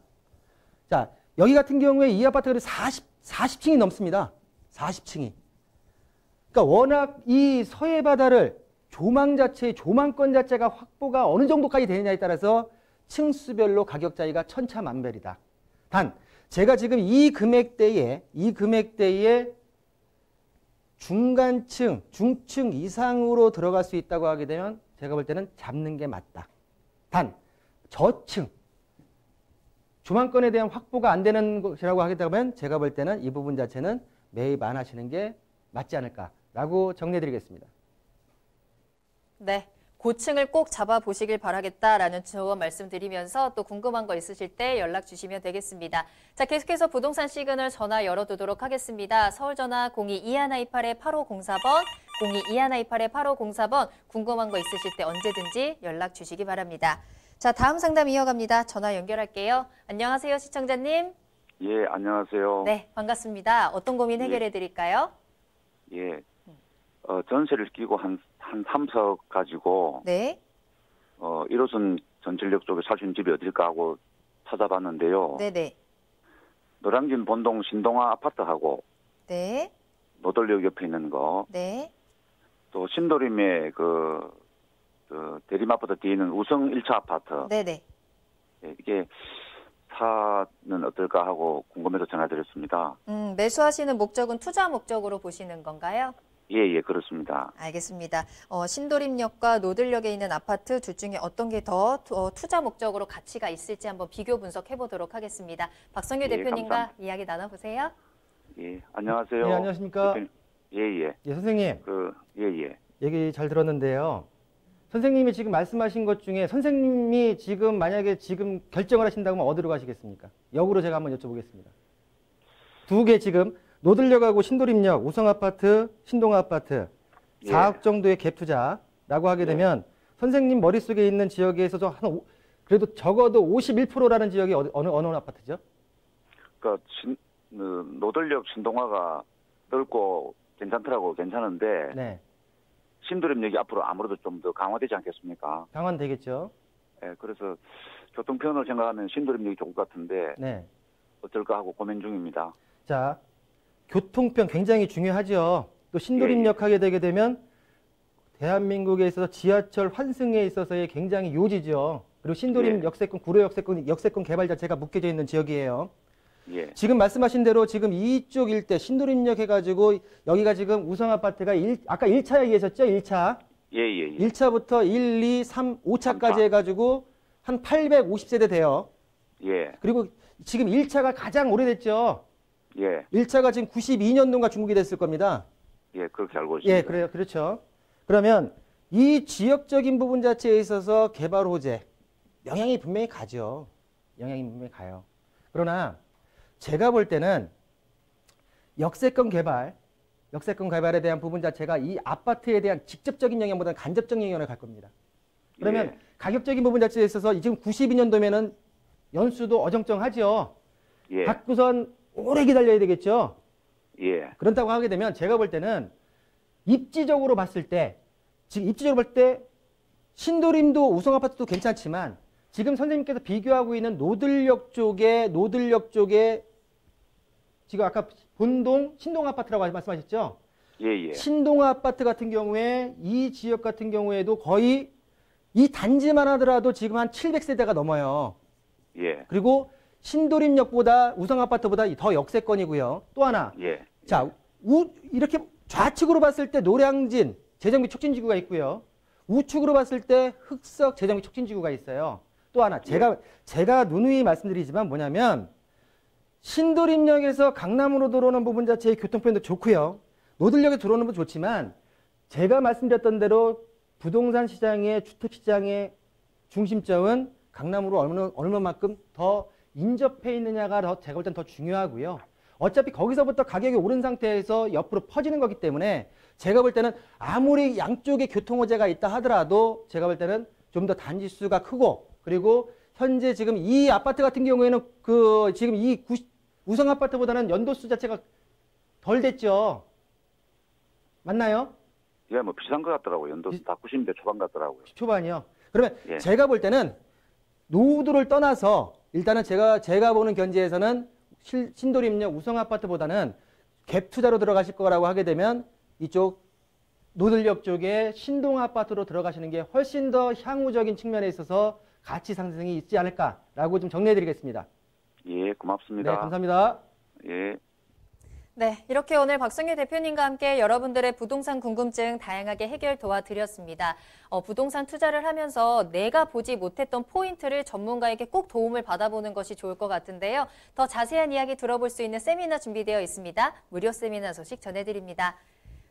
자, 여기 같은 경우에 이 아파트가 40층이 넘습니다. 40층이. 그러니까 워낙 이 서해 바다를 조망권 자체가 확보가 어느 정도까지 되느냐에 따라서 층수별로 가격 차이가 천차만별이다. 단, 제가 지금 이 금액대에 중간층, 중층 이상으로 들어갈 수 있다고 하게 되면 제가 볼 때는 잡는 게 맞다. 단, 저층, 조망권에 대한 확보가 안 되는 것이라고 하게 되면 제가 볼 때는 이 부분 자체는 매입 안 하시는 게 맞지 않을까라고 정리해드리겠습니다. 네. 고층을 꼭 잡아보시길 바라겠다라는 조언 말씀드리면서 또 궁금한 거 있으실 때 연락 주시면 되겠습니다. 자, 계속해서 부동산 시그널 전화 열어두도록 하겠습니다. 서울전화 02-2128-8504번, 02-2128-8504번 궁금한 거 있으실 때 언제든지 연락 주시기 바랍니다. 자, 다음 상담 이어갑니다. 전화 연결할게요. 안녕하세요, 시청자님. 예, 안녕하세요. 네, 반갑습니다. 어떤 고민 해결해 드릴까요? 예, 전세를 끼고 한 3석 가지고, 네. 1호선 전철역 쪽에 살 수 있는 집이 어딜까 하고 찾아봤는데요. 네네. 노량진 본동 신동아 아파트하고, 네. 노들역 옆에 있는 거, 네. 또 신도림의 대림아파트 뒤에 있는 우성 1차 아파트. 네네. 예, 이게 사는 어떨까 하고 궁금해서 전화드렸습니다. 매수하시는 목적은 투자 목적으로 보시는 건가요? 예, 그렇습니다. 알겠습니다. 신도림역과 노들역에 있는 아파트 둘 중에 어떤 게 더 투자 목적으로 가치가 있을지 한번 비교 분석해 보도록 하겠습니다. 박성규 예, 대표님과 감사합니다. 이야기 나눠보세요. 예, 안녕하세요. 네, 안녕하십니까. 예. 예, 선생님. 예. 얘기 잘 들었는데요. 선생님이 지금 말씀하신 것 중에 선생님이 지금 만약에 지금 결정을 하신다고 하면 어디로 가시겠습니까? 역으로 제가 한번 여쭤보겠습니다. 두 개 지금 노들역하고 신도림역, 우성아파트, 신동아파트 4억 정도의 갭 투자라고 하게 되면 선생님 머릿속에 있는 지역에서도 그래도 적어도 51%라는 지역이 어느 아파트죠? 그러니까 노들역 신동아가 넓고 괜찮은데 네. 신도림역이 앞으로 아무래도 좀 더 강화되지 않겠습니까? 강화되겠죠. 예, 그래서 교통편을 생각하면 신도림역이 좋을 것 같은데 네. 어떨까 하고 고민 중입니다. 자, 교통편 굉장히 중요하죠. 또 신도림역 하게 되게 되면 대한민국에 있어서 지하철 환승에 있어서의 굉장히 요지죠. 그리고 신도림 역세권, 구로 역세권 개발 자체가 묶여져 있는 지역이에요. 예. 지금 말씀하신 대로 지금 이쪽 일대 신도림역 해가지고 여기가 지금 우성아파트가 아까 1차 얘기하셨죠? 1차. 예. 1차부터 1, 2, 3, 5차까지 3차. 해가지고 한 850세대 돼요. 예. 그리고 지금 1차가 가장 오래됐죠. 예. 1차가 지금 92년도인가 중국이 됐을 겁니다. 예, 그렇게 알고 있습니다. 예, 그래요. 그렇죠. 그러면 이 지역적인 부분 자체에 있어서 개발 호재, 영향이 분명히 가죠. 영향이 분명히 가요. 그러나 제가 볼 때는 역세권 개발에 대한 부분 자체가 이 아파트에 대한 직접적인 영향보다는 간접적인 영향을 갈 겁니다. 그러면 가격적인 부분 자체에 있어서 지금 92년도면은 연수도 어정쩡하죠. 예. 갖고선 오래 기다려야 되겠죠. 예. 그렇다고 하게 되면 제가 볼 때는 입지적으로 봤을 때 신도림도 우성아파트도 괜찮지만 지금 선생님께서 비교하고 있는 노들역 쪽에 지금 아까 본동 신동아파트라고 말씀하셨죠? 예. 신동아파트 같은 경우에 이 지역 같은 경우에도 거의 이 단지만 하더라도 지금 한 700세대가 넘어요. 예. 그리고 신도림역보다 우성아파트보다 더 역세권이고요. 또 하나. 예. 자, 이렇게 좌측으로 봤을 때 노량진 재정비 촉진지구가 있고요. 우측으로 봤을 때 흑석 재정비 촉진지구가 있어요. 또 하나 제가 누누이 말씀드리지만 뭐냐면 신도림역에서 강남으로 들어오는 부분 자체의 교통편도 좋고요. 노들역에 들어오는 것도 좋지만 제가 말씀드렸던 대로 부동산 시장의 주택 시장의 중심점은 강남으로 얼마만큼 더 인접해 있느냐가 제가 볼 땐 더 중요하고요. 어차피 거기서부터 가격이 오른 상태에서 옆으로 퍼지는 거기 때문에 제가 볼 때는 아무리 양쪽에 교통호재가 있다 하더라도 제가 볼 때는 좀 더 단지 수가 크고 그리고 현재 지금 이 아파트 같은 경우에는 지금 이 우성 아파트보다는 연도수 자체가 덜 됐죠. 맞나요? 예, 뭐 비슷한 것 같더라고요. 연도 다 90년대 초반 같더라고요. 초반이요. 그러면 예. 제가 볼 때는 노후도를 떠나서 일단은 제가 보는 견지에서는 신도림역 우성아파트보다는 갭 투자로 들어가실 거라고 하게 되면 이쪽 노들역 쪽에 신동아파트로 들어가시는 게 훨씬 더 향후적인 측면에 있어서 가치 상승이 있지 않을까라고 좀 정리해드리겠습니다. 예, 고맙습니다. 네, 감사합니다. 예. 네, 이렇게 오늘 박성규 대표님과 함께 여러분들의 부동산 궁금증 다양하게 해결 도와드렸습니다. 부동산 투자를 하면서 내가 보지 못했던 포인트를 전문가에게 꼭 도움을 받아보는 것이 좋을 것 같은데요. 더 자세한 이야기 들어볼 수 있는 세미나 준비되어 있습니다. 무료 세미나 소식 전해드립니다.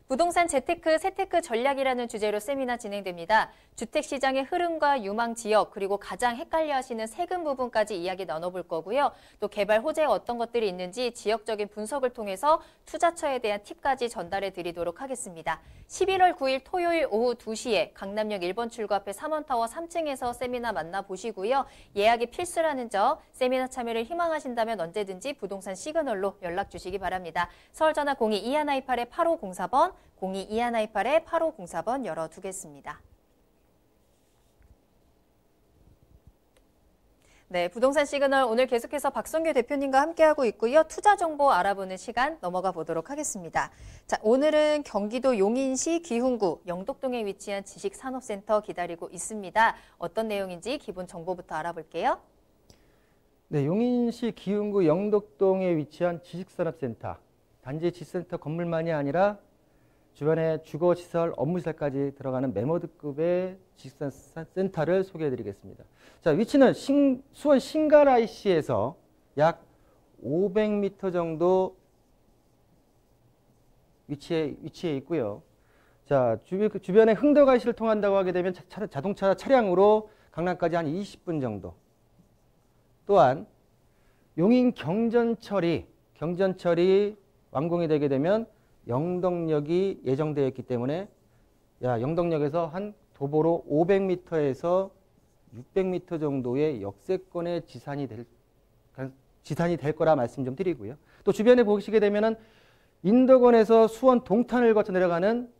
부동산 재테크, 세테크 전략이라는 주제로 세미나 진행됩니다. 주택시장의 흐름과 유망 지역, 그리고 가장 헷갈려하시는 세금 부분까지 이야기 나눠볼 거고요. 또 개발 호재에 어떤 것들이 있는지 지역적인 분석을 통해서 투자처에 대한 팁까지 전달해 드리도록 하겠습니다. 11월 9일 토요일 오후 2시에 강남역 1번 출구 앞에 3원타워 3층에서 세미나 만나보시고요. 예약이 필수라는 점, 세미나 참여를 희망하신다면 언제든지 부동산 시그널로 연락 주시기 바랍니다. 서울전화 02-2128-8504번, 02-2128-8504번 열어두겠습니다. 네, 부동산 시그널 오늘 계속해서 박성규 대표님과 함께하고 있고요. 투자 정보 알아보는 시간 넘어가 보도록 하겠습니다. 자, 오늘은 경기도 용인시 귀흥구 영덕동에 위치한 지식산업센터 기다리고 있습니다. 어떤 내용인지 기본 정보부터 알아볼게요. 네, 용인시 귀흥구 영덕동에 위치한 지식산업센터. 단지 지식센터 건물만이 아니라 주변에 주거시설, 업무시설까지 들어가는 메모드급의 지식산업센터를 소개해드리겠습니다. 자, 위치는 수원 신갈IC에서 약 500m 정도 위치해 있고요. 자, 주변에 흥덕IC를 통한다고 하게 되면 자동차 차량으로 강남까지 한 20분 정도. 또한 용인 경전철이 완공이 되게 되면 영덕역이 예정되어 있기 때문에 영덕역에서 한 도보로 500m에서 600m 정도의 역세권의 지산이 될 거라 말씀 좀 드리고요. 또 주변에 보시게 되면은 인덕원에서 수원 동탄을 거쳐 내려가는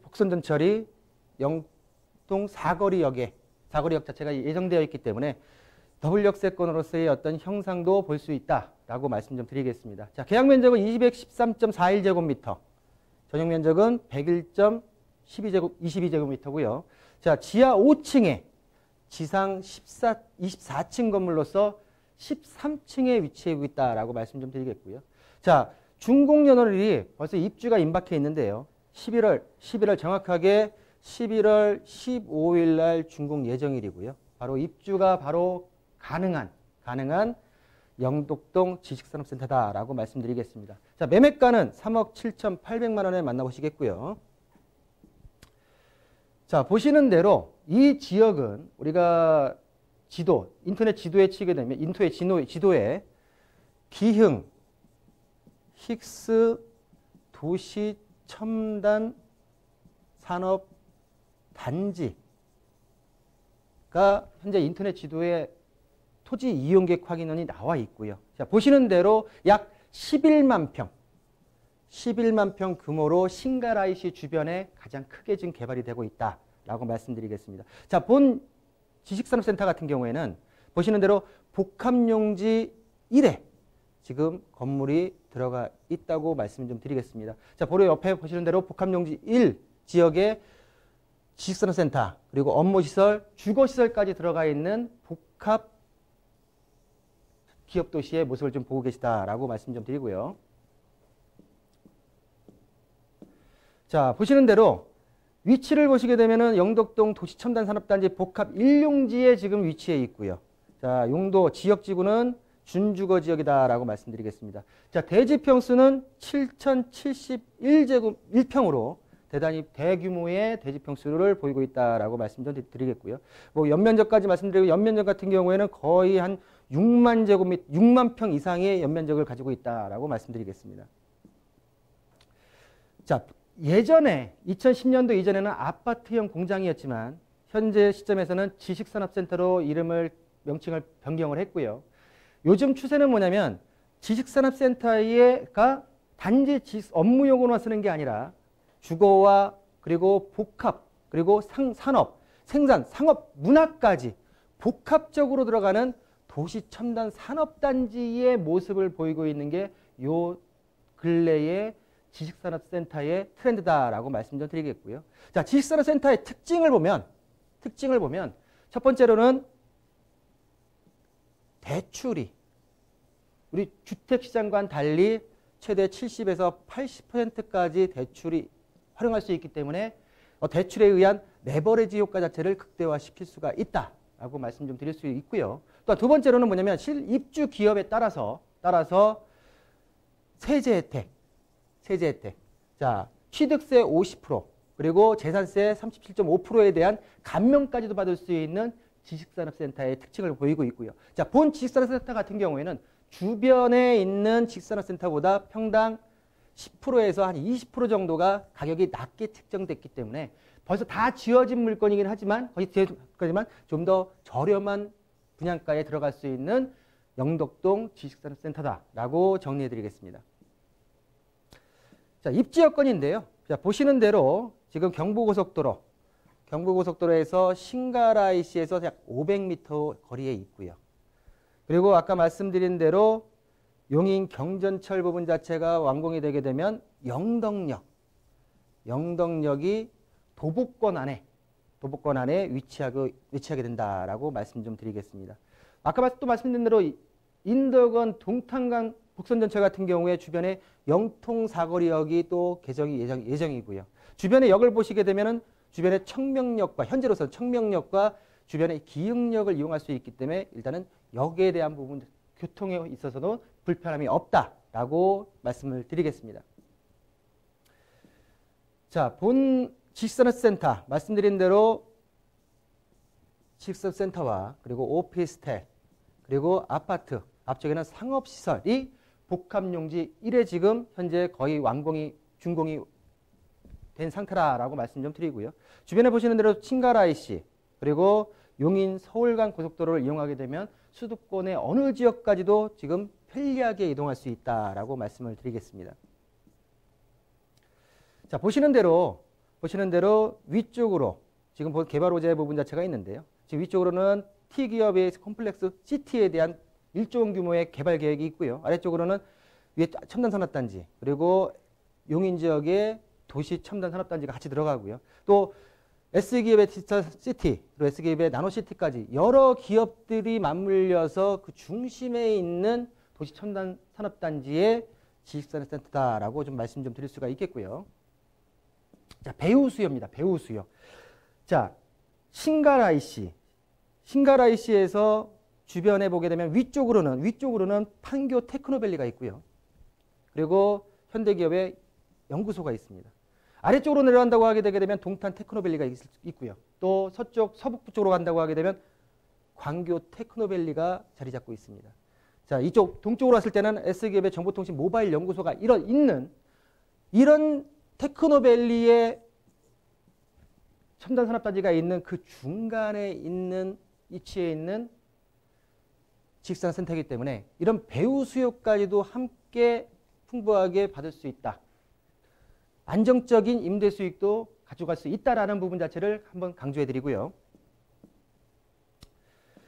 복선전철이 영동 사거리역 자체가 예정되어 있기 때문에 더블 역세권으로서의 어떤 형상도 볼 수 있다라고 말씀 좀 드리겠습니다. 자, 계약 면적은 213.41제곱미터, 전용 면적은 101.22제곱미터고요. 자, 지하 5층에 지상 24층 건물로서 13층에 위치하고 있다라고 말씀 좀 드리겠고요. 자, 준공연월일이 벌써 입주가 임박해 있는데요. 11월 정확하게 11월 15일 날 준공 예정일이고요. 바로 입주가 바로 가능한 영덕동 지식산업센터다라고 말씀드리겠습니다. 자, 매매가는 3억 7,800만 원에 만나보시겠고요. 자, 보시는 대로 이 지역은 우리가 인터넷 지도에 치게 되면 지도에 기흥, 힉스, 도시 첨단 산업 단지가 현재 인터넷 지도에 토지 이용객 확인원이 나와 있고요. 자, 보시는 대로 약 11만 평 규모로 신갈IC 주변에 가장 크게 지금 개발이 되고 있다라고 말씀드리겠습니다. 자, 본 지식산업센터 같은 경우에는 보시는 대로 복합용지 1에 지금 건물이 들어가 있다고 말씀을 좀 드리겠습니다. 자, 바로 옆에 보시는 대로 복합용지 1 지역에 지식산업센터 그리고 업무시설, 주거시설까지 들어가 있는 복합 기업도시의 모습을 좀 보고 계시다라고 말씀 좀 드리고요. 자, 보시는 대로 위치를 보시게 되면은 영덕동 도시첨단산업단지 복합 1용지에 지금 위치해 있고요. 자, 용도 지역지구는 준주거 지역이다라고 말씀드리겠습니다. 자, 대지평수는 7,071평으로 대단히 대규모의 대지평수를 보이고 있다라고 말씀 좀 드리겠고요. 뭐 연면적까지 말씀드리고 연면적 같은 경우에는 거의 한 6만 평 이상의 연면적을 가지고 있다라고 말씀드리겠습니다. 자, 예전에 2010년도 이전에는 아파트형 공장이었지만 현재 시점에서는 지식산업센터로 명칭을 변경을 했고요. 요즘 추세는 뭐냐면 지식산업센터가 단지 업무용으로 쓰는 게 아니라 주거와 그리고 복합, 그리고 산업, 생산, 상업, 문화까지 복합적으로 들어가는 도시 첨단 산업단지의 모습을 보이고 있는 게 요 근래의 지식산업센터의 트렌드다라고 말씀 좀 드리겠고요. 자, 지식산업센터의 특징을 보면 첫 번째로는 대출이 우리 주택시장과는 달리 최대 70에서 80%까지 대출이 활용할 수 있기 때문에 대출에 의한 레버리지 효과 자체를 극대화시킬 수가 있다라고 말씀 좀 드릴 수 있고요. 또 두 번째로는 뭐냐면 실입주 기업에 따라서 세제 혜택. 자, 취득세 50% 그리고 재산세 37.5%에 대한 감면까지도 받을 수 있는 지식산업센터의 특징을 보이고 있고요. 자, 본 지식산업센터 같은 경우에는 주변에 있는 지식산업센터보다 평당 10%에서 한 20% 정도가 가격이 낮게 책정됐기 때문에 벌써 다 지어진 물건이긴 하지만 좀 더 저렴한 분양가에 들어갈 수 있는 영덕동 지식산업센터다라고 정리해드리겠습니다. 자, 입지 여건인데요. 자, 보시는 대로 지금 경부고속도로에서 신가라이시에서 약 500m 거리에 있고요. 그리고 아까 말씀드린 대로 용인 경전철 부분 자체가 완공이 되게 되면 영덕역이 도보권 안에 위치하게 된다라고 말씀 좀 드리겠습니다. 아까 또 말씀드린 대로 인덕원 동탄강 북선전철 같은 경우에 주변에 영통사거리역이 또 개정이 예정이고요. 주변의 역을 보시게 되면은 주변에 현재로서는 청명역과 주변의 기흥역을 이용할 수 있기 때문에 일단은 역에 대한 부분 교통에 있어서도 불편함이 없다라고 말씀을 드리겠습니다. 자, 본 지식산업센터 말씀드린 대로 지식산업센터와 그리고 오피스텔 그리고 아파트 앞쪽에는 상업시설이 복합용지 1에 지금 현재 거의 준공이 된 상태라고 말씀 좀 드리고요. 주변에 보시는 대로 신가라이시 그리고 용인 서울간 고속도로를 이용하게 되면 수도권의 어느 지역까지도 지금 편리하게 이동할 수 있다라고 말씀을 드리겠습니다. 자, 보시는 대로 위쪽으로 지금 개발호재 부분 자체가 있는데요. 지금 위쪽으로는 T기업의 컴플렉스 시티에 대한 1조 원 규모의 개발 계획이 있고요. 아래쪽으로는 위에 첨단산업단지 그리고 용인 지역의 도시 첨단산업단지가 같이 들어가고요. 또 S기업의 디지털시티 그리고 S기업의 나노시티까지 여러 기업들이 맞물려서 그 중심에 있는 도시 첨단산업단지의 지식산업센터다라고 좀 말씀 좀 드릴 수가 있겠고요. 자, 배후수요입니다. 배후수요. 자, 신가라이시에서 주변에 보게 되면 위쪽으로는 판교 테크노밸리가 있고요. 그리고 현대기업의 연구소가 있습니다. 아래쪽으로 내려간다고 하게 되게 되면 동탄 테크노밸리가 있고요. 또 서북부 쪽으로 간다고 하게 되면 광교 테크노밸리가 자리 잡고 있습니다. 자, 이쪽 동쪽으로 왔을 때는 S기업의 정보통신 모바일 연구소가 이런 테크노밸리의 첨단 산업단지가 있는 그 중간에 있는 위치에 있는 지식산업센터이기 때문에 이런 배후 수요까지도 함께 풍부하게 받을 수 있다. 안정적인 임대 수익도 가져갈 수 있다라는 부분 자체를 한번 강조해 드리고요.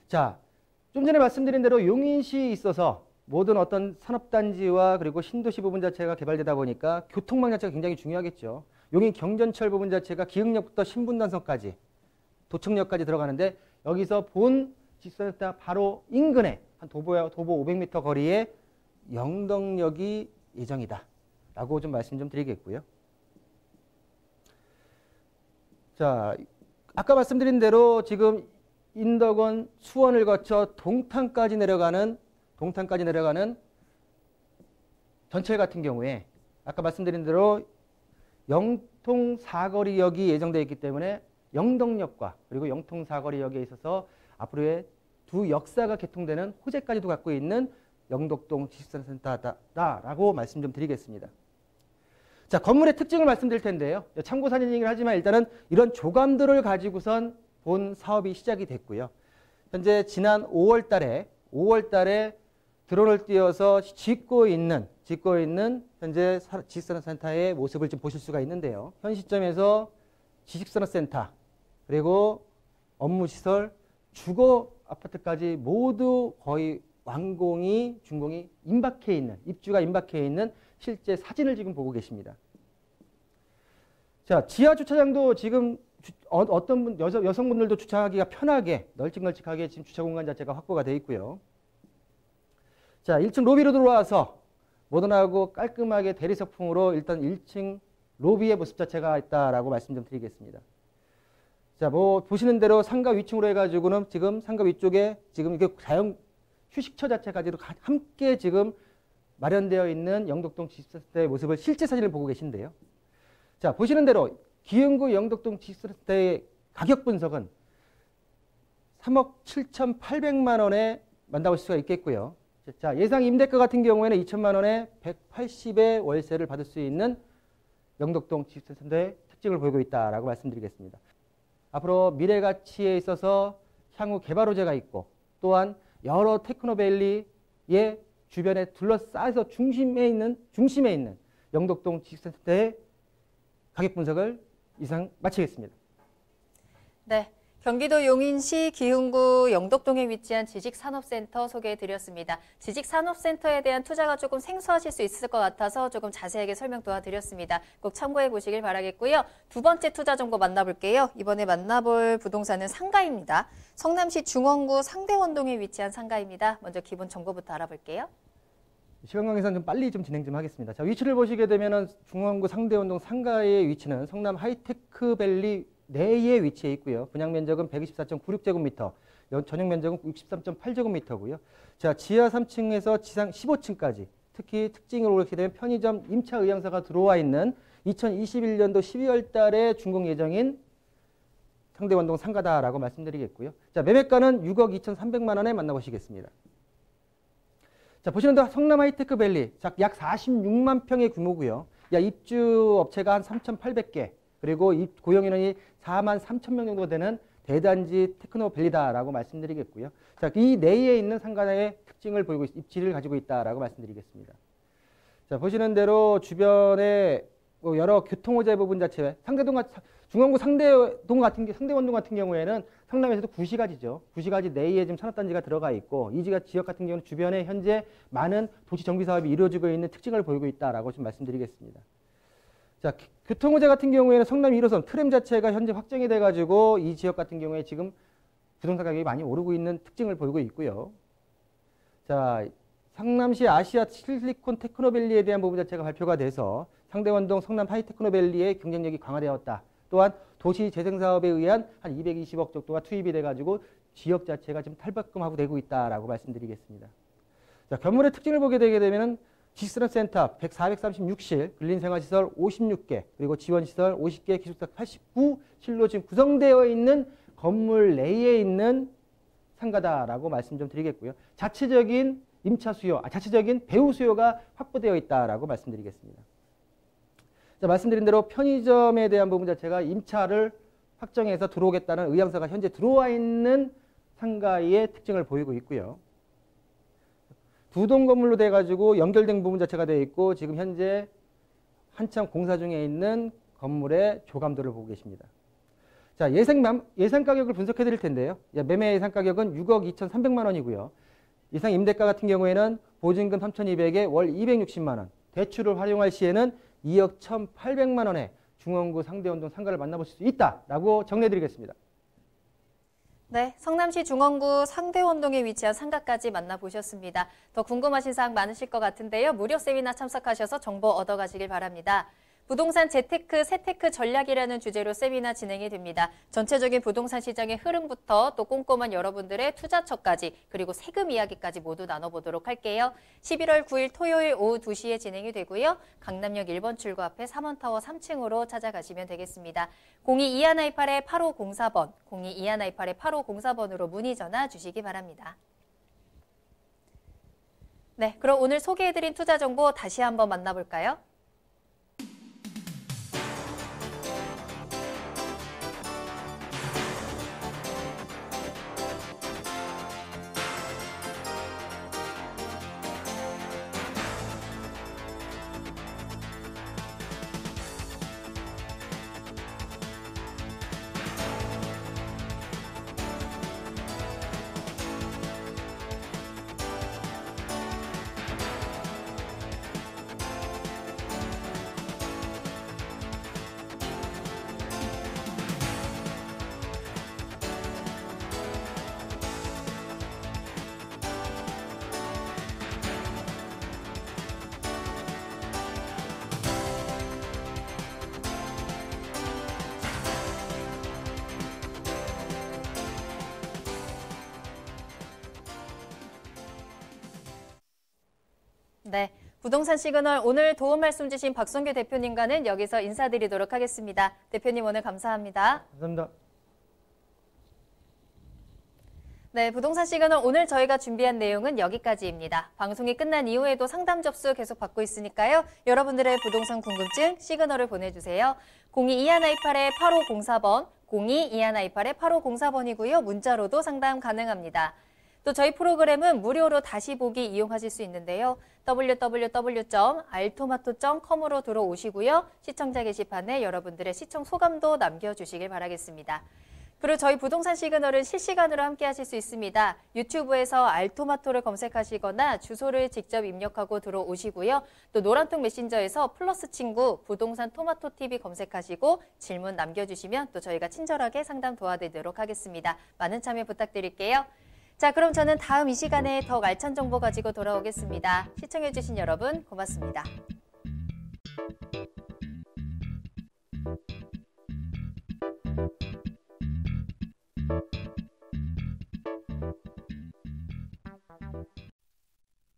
자, 좀 전에 말씀드린 대로 용인시에 있어서 모든 어떤 산업단지와 그리고 신도시 부분 자체가 개발되다 보니까 교통망 자체가 굉장히 중요하겠죠. 용인 경전철 부분 자체가 기흥역부터 신분당선까지 도청역까지 들어가는데 여기서 본 지식산업센터 바로 인근에 한 도보 500m 거리에 영덕역이 예정이다 라고 좀 말씀 좀 드리겠고요. 자, 아까 말씀드린 대로 지금 인덕원 수원을 거쳐 동탄까지 내려가는 전철 같은 경우에 아까 말씀드린 대로 영통사거리역이 예정되어 있기 때문에 영덕역과 그리고 영통사거리역에 있어서 앞으로의 두 역사가 개통되는 호재까지도 갖고 있는 영덕동 지식산업센터다라고 말씀 좀 드리겠습니다. 자, 건물의 특징을 말씀드릴 텐데요. 참고 사진이긴 하지만 일단은 이런 조감들을 가지고선 본 사업이 시작이 됐고요. 현재 지난 5월 달에 드론을 띄워서 짓고 있는 짓고 있는 현재 지식산업센터의 모습을 좀 보실 수가 있는데요. 현 시점에서 지식산업센터 그리고 업무시설, 주거 아파트까지 모두 거의 완공이 준공이 임박해 있는, 입주가 임박해 있는 실제 사진을 지금 보고 계십니다. 자, 지하 주차장도 지금 어떤 분, 여성분들도 주차하기가 편하게 널찍널찍하게 지금 주차 공간 자체가 확보가 되어 있고요. 자, 1층 로비로 들어와서 모던하고 깔끔하게 대리석풍으로 일단 1층 로비의 모습 자체가 있다라고 말씀 좀 드리겠습니다. 자, 뭐 보시는 대로 상가 위층으로 해가지고는 지금 상가 위쪽에 지금 이게 자연 휴식처 자체까지도 함께 지금 마련되어 있는 영덕동 지식센터의 모습을 실제 사진을 보고 계신데요. 자, 보시는 대로 기흥구 영덕동 지식센터의 가격 분석은 3억 7,800만 원에 만나볼 수가 있겠고요. 자, 예상 임대가 같은 경우에는 2천만 원에 180의 월세를 받을 수 있는 영덕동 지식센터의 특징을 보이고 있다라고 말씀드리겠습니다. 앞으로 미래 가치에 있어서 향후 개발 호재가 있고 또한 여러 테크노밸리의 주변에 둘러싸여서 중심에 있는 영덕동 지식센터의 가격 분석을 이상 마치겠습니다. 네. 경기도 용인시 기흥구 영덕동에 위치한 지식산업센터 소개해드렸습니다. 지식산업센터에 대한 투자가 조금 생소하실 수 있을 것 같아서 조금 자세하게 설명 도와드렸습니다. 꼭 참고해 보시길 바라겠고요. 두 번째 투자 정보 만나볼게요. 이번에 만나볼 부동산은 상가입니다. 성남시 중원구 상대원동에 위치한 상가입니다. 먼저 기본 정보부터 알아볼게요. 시간 관계상 좀 빨리 좀 진행 좀 하겠습니다. 자, 위치를 보시게 되면은 중원구 상대원동 상가의 위치는 성남 하이테크밸리 내에 위치해 있고요. 분양 면적은 124.96제곱미터, 전용 면적은 63.8제곱미터고요. 자, 지하 3층에서 지상 15층까지 특히 특징으로 그렇게 되면 편의점 임차 의향사가 들어와 있는 2021년도 12월 달에 준공 예정인 상대원동 상가다라고 말씀드리겠고요. 자, 매매가는 6억 2,300만 원에 만나보시겠습니다. 자, 보시는 대로 성남 하이테크밸리 약 46만 평의 규모고요. 입주 업체가 한 3,800개. 그리고 고용 인원이 4만 3천 명 정도 되는 대단지 테크노밸리다라고 말씀드리겠고요. 자, 이 내에 있는 상가의 특징을 보이고 입지를 가지고 있다라고 말씀드리겠습니다. 자, 보시는 대로 주변에 여러 교통호재 부분 자체, 중원구 상대원동 같은 경우에는 성남에서도 구시가지죠. 구시가지 내에 지금 산업단지가 들어가 있고 이 지역 같은 경우는 주변에 현재 많은 도시 정비 사업이 이루어지고 있는 특징을 보이고 있다라고 좀 말씀드리겠습니다. 자, 교통호재 같은 경우에는 성남 1호선 트램 자체가 현재 확정이 돼가지고 이 지역 같은 경우에 지금 부동산 가격이 많이 오르고 있는 특징을 보이고 있고요. 자, 성남시 아시아 실리콘 테크노밸리에 대한 부분 자체가 발표가 돼서 상대원동 성남 하이테크노밸리의 경쟁력이 강화되었다. 또한 도시 재생 사업에 의한 한 220억 정도가 투입이 돼가지고 지역 자체가 지금 탈바꿈하고 되고 있다라고 말씀드리겠습니다. 자, 건물의 특징을 보게 되게 되면은 지식산업센터 436실, 근린생활시설 56개, 그리고 지원시설 50개, 기숙사 89실로 지금 구성되어 있는 건물 내에 있는 상가다라고 말씀 좀 드리겠고요. 자체적인 임차 수요, 자체적인 배우 수요가 확보되어 있다라고 말씀드리겠습니다. 자, 말씀드린 대로 편의점에 대한 부분 자체가 임차를 확정해서 들어오겠다는 의향서가 현재 들어와 있는 상가의 특징을 보이고 있고요. 두 동 건물로 돼가지고 연결된 부분 자체가 되어 있고 지금 현재 한참 공사 중에 있는 건물의 조감도를 보고 계십니다. 자, 예상 가격을 분석해 드릴 텐데요. 매매 예상 가격은 6억 2,300만 원이고요. 예상 임대가 같은 경우에는 보증금 3,200에 월 260만 원, 대출을 활용할 시에는 2억 1,800만 원에 중원구 상대원동 상가를 만나보실 수 있다라고 정리해 드리겠습니다. 네, 성남시 중원구 상대원동에 위치한 상가까지 만나보셨습니다. 더 궁금하신 사항 많으실 것 같은데요. 무료 세미나 참석하셔서 정보 얻어가시길 바랍니다. 부동산 재테크, 세테크 전략이라는 주제로 세미나 진행이 됩니다. 전체적인 부동산 시장의 흐름부터 또 꼼꼼한 여러분들의 투자처까지 그리고 세금 이야기까지 모두 나눠보도록 할게요. 11월 9일 토요일 오후 2시에 진행이 되고요. 강남역 1번 출구 앞에 3원타워 3층으로 찾아가시면 되겠습니다. 022128-8504번, 022128-8504번으로 문의 전화 주시기 바랍니다. 네, 그럼 오늘 소개해드린 투자 정보 다시 한번 만나볼까요? 네, 부동산 시그널 오늘 도움 말씀 주신 박성규 대표님과는 여기서 인사드리도록 하겠습니다. 대표님 오늘 감사합니다. 감사합니다. 네, 부동산 시그널 오늘 저희가 준비한 내용은 여기까지입니다. 방송이 끝난 이후에도 상담 접수 계속 받고 있으니까요. 여러분들의 부동산 궁금증 시그널을 보내주세요. 02-2128-8504번, 02-2128-8504번이고요. 문자로도 상담 가능합니다. 또 저희 프로그램은 무료로 다시 보기 이용하실 수 있는데요. www.altomato.com으로 들어오시고요. 시청자 게시판에 여러분들의 시청 소감도 남겨주시길 바라겠습니다. 그리고 저희 부동산 시그널은 실시간으로 함께 하실 수 있습니다. 유튜브에서 알토마토를 검색하시거나 주소를 직접 입력하고 들어오시고요. 또 노란통 메신저에서 플러스 친구 부동산 토마토 TV 검색하시고 질문 남겨주시면 또 저희가 친절하게 상담 도와드리도록 하겠습니다. 많은 참여 부탁드릴게요. 자, 그럼 저는 다음 이 시간에 더 알찬 정보 가지고 돌아오겠습니다. 시청해주신 여러분 고맙습니다.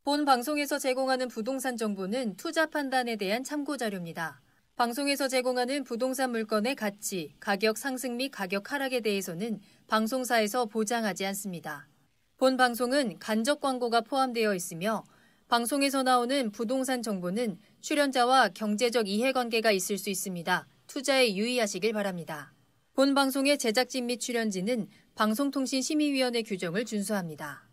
본 방송에서 제공하는 부동산 정보는 투자 판단에 대한 참고 자료입니다. 방송에서 제공하는 부동산 물건의 가치, 가격 상승 및 가격 하락에 대해서는 방송사에서 보장하지 않습니다. 본 방송은 간접 광고가 포함되어 있으며 방송에서 나오는 부동산 정보는 출연자와 경제적 이해관계가 있을 수 있습니다. 투자에 유의하시길 바랍니다. 본 방송의 제작진 및 출연진은 방송통신심의위원회 규정을 준수합니다.